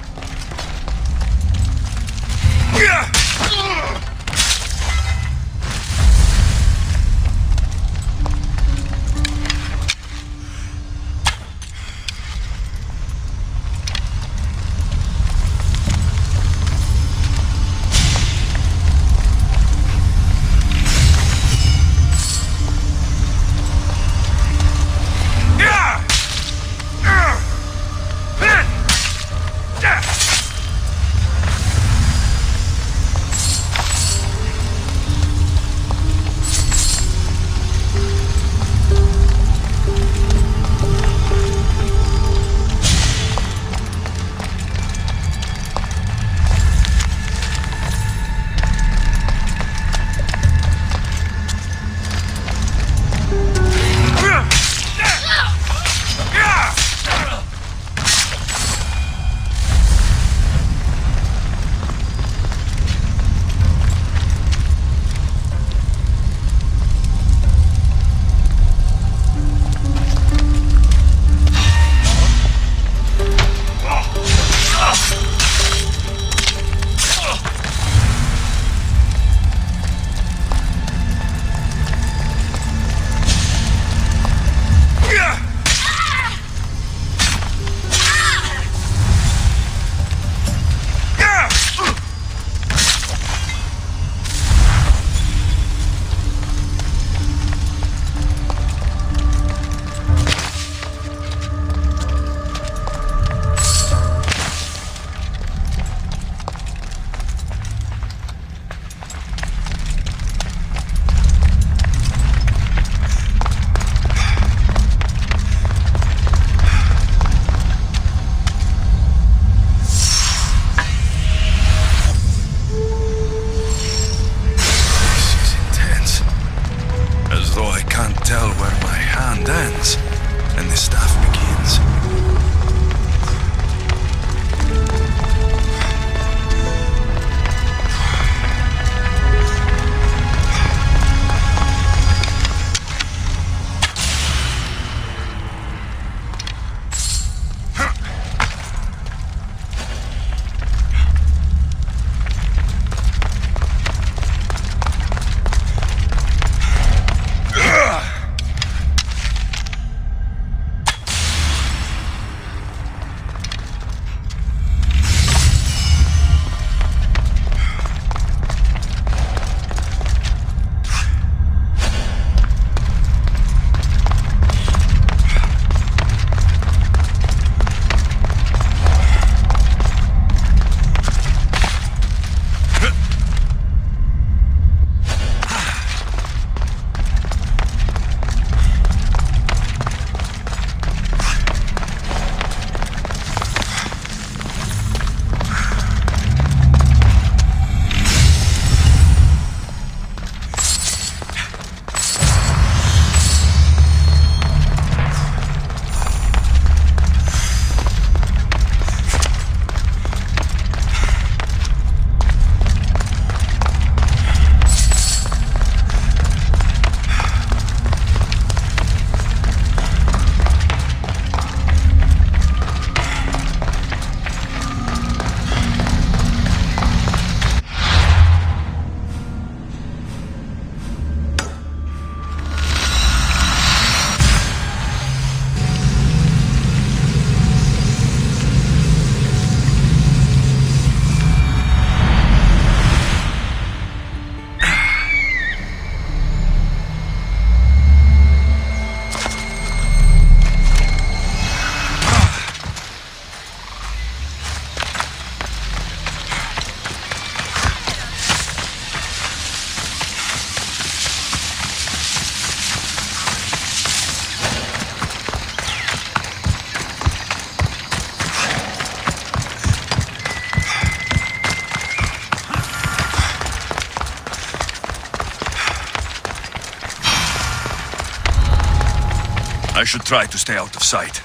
I should try to stay out of sight.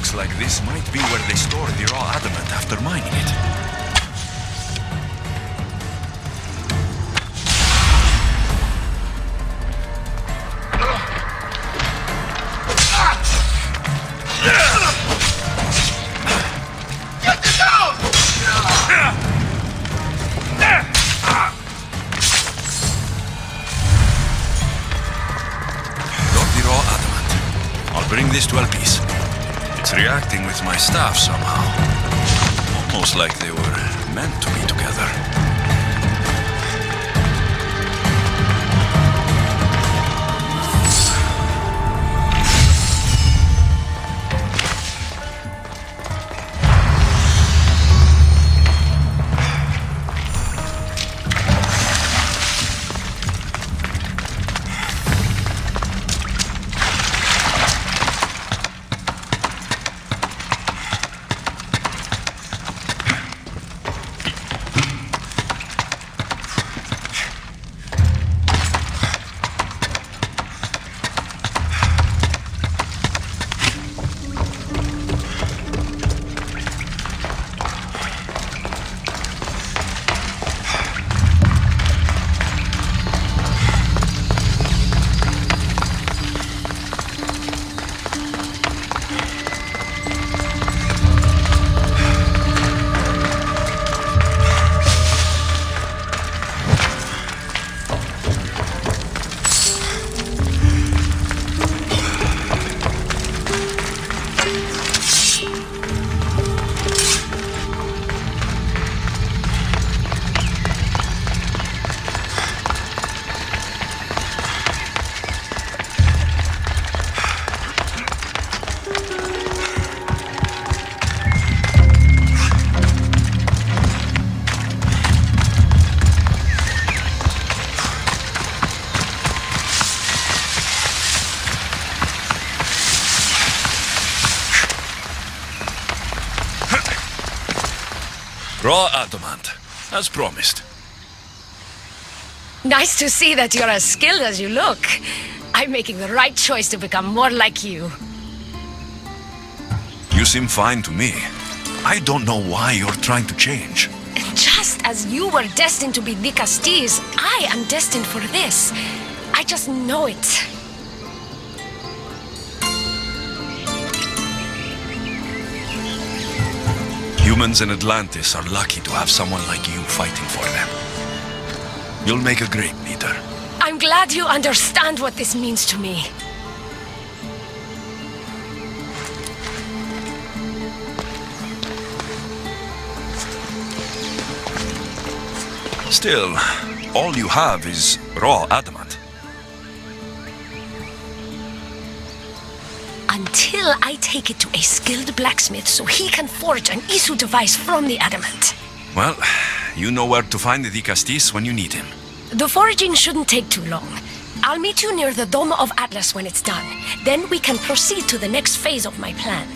Looks like this might be where they store the raw adamant after mining it.
Get it down!
Got the raw adamant. I'll bring this to Elpis. It's reacting with my staff somehow. Almost like they were meant to be together. Raw adamant, as promised.
Nice to see that you're as skilled as you look. I'm making the right choice to become more like you.
You seem fine to me. I don't know why you're trying to change.
Just as you were destined to be Dicastes, I am destined for this. I just know it.
Humans in Atlantis are lucky to have someone like you fighting for them. You'll make a great leader.
I'm glad you understand what this means to me.
Still, all you have is raw adamant.
Until I take it to a skilled blacksmith so he can forge an Isu device from the adamant.
Well, you know where to find the Dicastes when you need him.
The foraging shouldn't take too long. I'll meet you near the Dome of Atlas when it's done. Then we can proceed to the next phase of my plan.